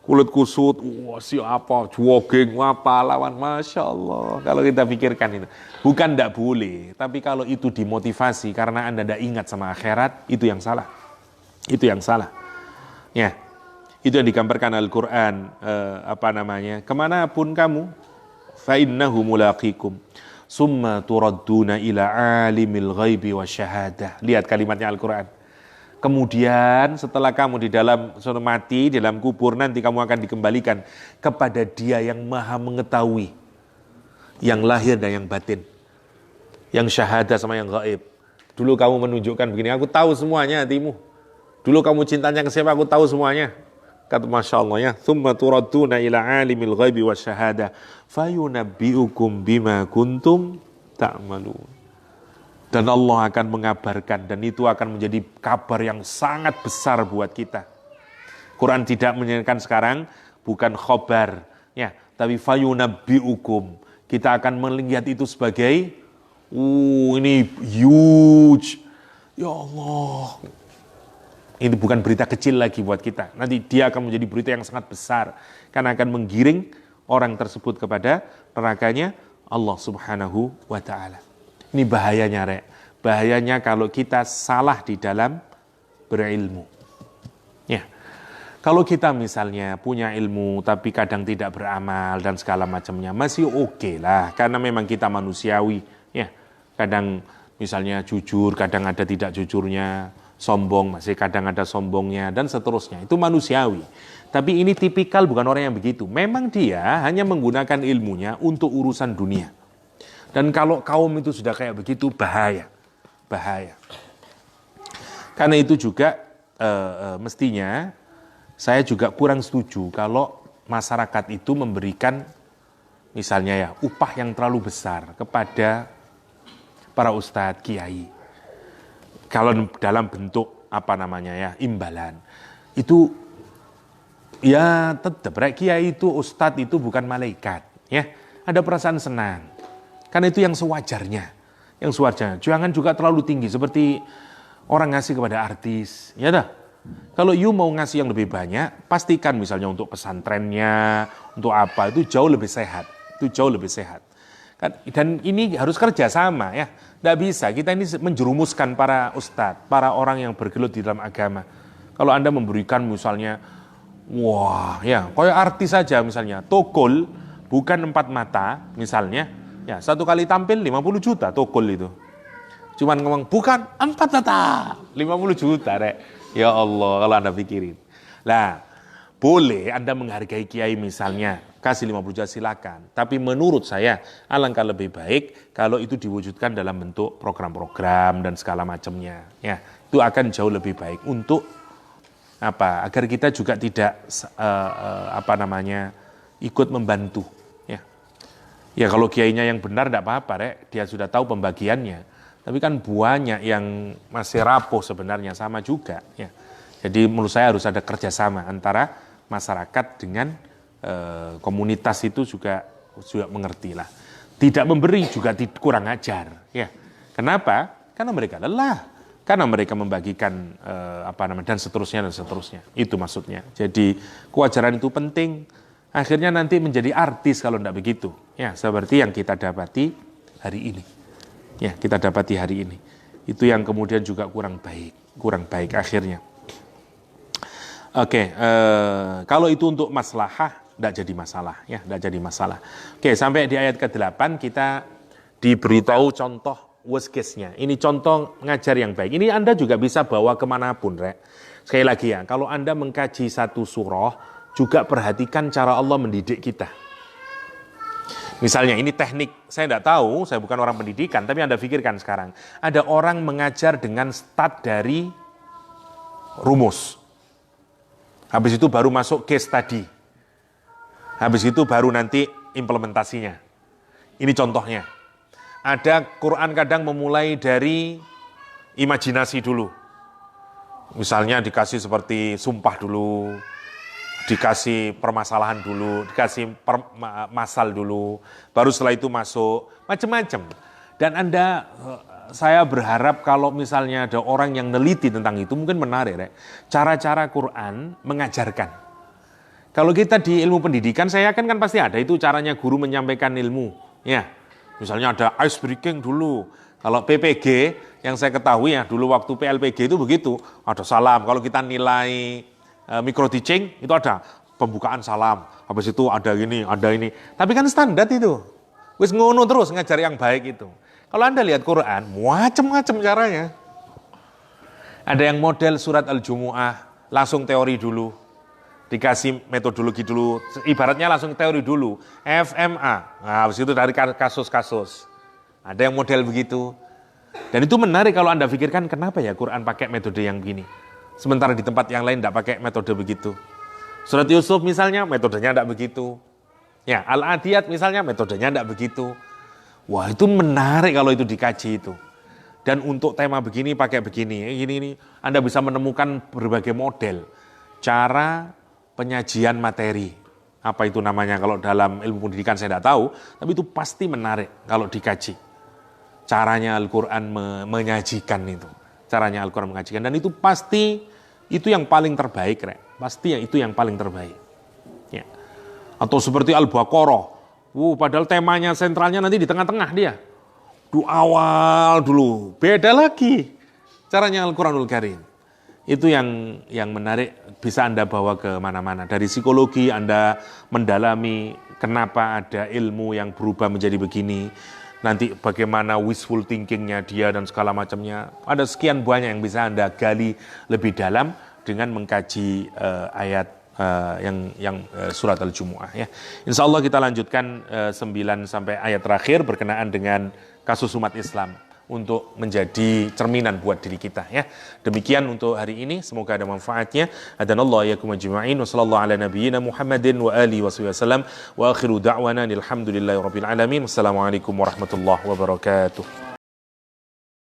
Kulit kusut, wah siapa, jogging, apa, lawan. Masya Allah. Kalau kita pikirkan itu. Bukan tidak boleh. Tapi kalau itu dimotivasi karena Anda tidak ingat sama akhirat, itu yang salah. Itu yang salah. Ya. Itu yang digambarkan Al-Quran. Kemanapun kamu, fa innahu mulaqikum. Summa turadduna ila alimil ghaibi wa syahadah. Lihat kalimatnya Al-Quran. Kemudian setelah kamu di dalam mati, di dalam kubur, nanti kamu akan dikembalikan kepada Dia yang maha mengetahui, yang lahir dan yang batin, yang syahadah sama yang gaib. Dulu kamu menunjukkan begini, aku tahu semuanya hatimu. Dulu kamu cintanya ke siapa, aku tahu semuanya. Kata Masya Allah ya, thumma turadduna ila alimil ghaibi wa syahadah, fayunabbi'ukum bima kuntum ta'malun. Dan Allah akan mengabarkan, dan itu akan menjadi kabar yang sangat besar buat kita. Quran tidak menyebutkan sekarang, bukan khobar, ya, tapi fayunabbi'ukum. Kita akan melihat itu sebagai, ini huge. Ya Allah. Ini bukan berita kecil lagi buat kita. Nanti dia akan menjadi berita yang sangat besar. Karena akan menggiring orang tersebut kepada nerakanya Allah Subhanahu wa ta'ala. Ini bahayanya, Rek. Bahayanya kalau kita salah di dalam berilmu. Ya. Kalau kita misalnya punya ilmu tapi kadang tidak beramal dan segala macamnya, masih oke lah. Karena memang kita manusiawi. Ya. Kadang misalnya jujur, kadang ada tidak jujurnya, sombong, masih kadang ada sombongnya, dan seterusnya. Itu manusiawi. Tapi ini tipikal bukan orang yang begitu. Memang dia hanya menggunakan ilmunya untuk urusan dunia. Dan kalau kaum itu sudah kayak begitu, bahaya. Bahaya. Karena itu juga mestinya saya juga kurang setuju kalau masyarakat itu memberikan misalnya ya upah yang terlalu besar kepada para ustadz, kiai. Kalau dalam bentuk apa namanya ya, imbalan. Itu ya tetap, kiai itu, ustadz itu bukan malaikat. Ya, ada perasaan senang. Karena itu yang sewajarnya. Yang sewajarnya. Jangan juga terlalu tinggi seperti orang ngasih kepada artis. Ya dah. Kalau you mau ngasih yang lebih banyak, pastikan misalnya untuk pesantrennya, untuk apa, itu jauh lebih sehat. Itu jauh lebih sehat. Dan ini harus kerjasama ya. Tidak bisa, kita ini menjerumuskan para ustadz, para orang yang bergelut di dalam agama. Kalau Anda memberikan misalnya, wah ya, kayak artis saja misalnya, Togol, bukan 4 mata misalnya, ya, 1 kali tampil 50 juta Togol itu. Cuman ngomong, bukan 4 mata, 50 juta, Rek. Ya Allah, kalau Anda pikirin. Lah, boleh Anda menghargai kiai misalnya, kasih 50 juta silakan. Tapi menurut saya, alangkah lebih baik kalau itu diwujudkan dalam bentuk program-program dan segala macamnya. Ya, itu akan jauh lebih baik untuk apa? Agar kita juga tidak ikut membantu. Ya kalau kiainya yang benar tidak apa-apa, Rek. Dia sudah tahu pembagiannya. Tapi kan banyak yang masih rapuh sebenarnya, sama juga. Ya. Jadi menurut saya harus ada kerjasama antara masyarakat dengan komunitas itu juga mengerti lah. Tidak memberi juga kurang ajar. Ya. Kenapa? Karena mereka lelah. Karena mereka membagikan dan seterusnya dan seterusnya. Itu maksudnya. Jadi kewajaran itu penting. Akhirnya nanti menjadi artis kalau tidak begitu. Ya, seperti yang kita dapati hari ini. Ya, kita dapati hari ini. Itu yang kemudian juga kurang baik akhirnya. Oke, kalau itu untuk maslahah, tidak jadi masalah. Ya, tidak jadi masalah. Oke, sampai di ayat ke-8 kita diberitahu contoh worst case-nya. Ini contoh ngajar yang baik. Ini Anda juga bisa bawa kemanapun, Rek. Sekali lagi ya, kalau Anda mengkaji satu surah, juga perhatikan cara Allah mendidik kita. Misalnya ini teknik, saya tidak tahu, saya bukan orang pendidikan, tapi Anda pikirkan sekarang. Ada orang mengajar dengan start dari rumus. Habis itu baru masuk case study. Habis itu baru nanti implementasinya. Ini contohnya. Ada Quran kadang memulai dari imajinasi dulu. Misalnya dikasih seperti sumpah dulu, dikasih permasalahan dulu, dikasih masal dulu, baru setelah itu masuk, macam-macam. Dan saya berharap kalau misalnya ada orang yang neliti tentang itu, mungkin menarik, Rek. Cara-cara Quran mengajarkan. Kalau kita di ilmu pendidikan, saya yakin kan pasti ada itu caranya guru menyampaikan ilmu. Ya, misalnya ada ice breaking dulu. Kalau PPG, yang saya ketahui ya, dulu waktu PLPG itu begitu, ada salam. Kalau kita nilai micro teaching itu ada pembukaan salam, habis itu ada ini, ada ini. Tapi kan standar itu, wis ngono terus ngajar yang baik itu. Kalau Anda lihat Quran, macam-macam caranya. Ada yang model surat Al-Jumu'ah, langsung teori dulu. Dikasih metodologi dulu, ibaratnya langsung teori dulu. FMA, nah habis itu dari kasus-kasus. Ada yang model begitu. Dan itu menarik kalau Anda pikirkan, kenapa ya Quran pakai metode yang begini. Sementara di tempat yang lain tidak pakai metode begitu. Surat Yusuf misalnya, metodenya tidak begitu. Ya, Al-Adiyat misalnya, metodenya tidak begitu. Wah, itu menarik kalau itu dikaji itu. Dan untuk tema begini, pakai begini. Ini Anda bisa menemukan berbagai model. Cara penyajian materi. Apa itu namanya kalau dalam ilmu pendidikan saya tidak tahu, tapi itu pasti menarik kalau dikaji. Caranya Al-Quran menyajikan itu. Caranya Al-Quran mengajikan. Dan itu pasti, itu yang paling terbaik. Pasti itu yang paling terbaik. Ya. Atau seperti Al-Baqarah. Padahal temanya sentralnya nanti di tengah-tengah dia. Di awal dulu. Beda lagi caranya Al-Quranul Karim. Itu yang menarik, bisa Anda bawa ke mana-mana. Dari psikologi Anda mendalami kenapa ada ilmu yang berubah menjadi begini. Nanti bagaimana wishful thinkingnya dia dan segala macamnya. Ada sekian banyak yang bisa Anda gali lebih dalam dengan mengkaji ayat yang surat Al-Jumu'ah. Ya. Insya Allah kita lanjutkan 9 sampai ayat terakhir berkenaan dengan kasus umat Islam. Untuk menjadi cerminan buat diri kita ya. Demikian untuk hari ini, semoga ada manfaatnya. Hadanallahu iyyakum ajma'in wa sallallahu ala nabiyyina Muhammadin wa alihi wasallam wa akhiru da'wana alhamdulillahi rabbil alamin. Wassalamualaikum warahmatullahi wabarakatuh.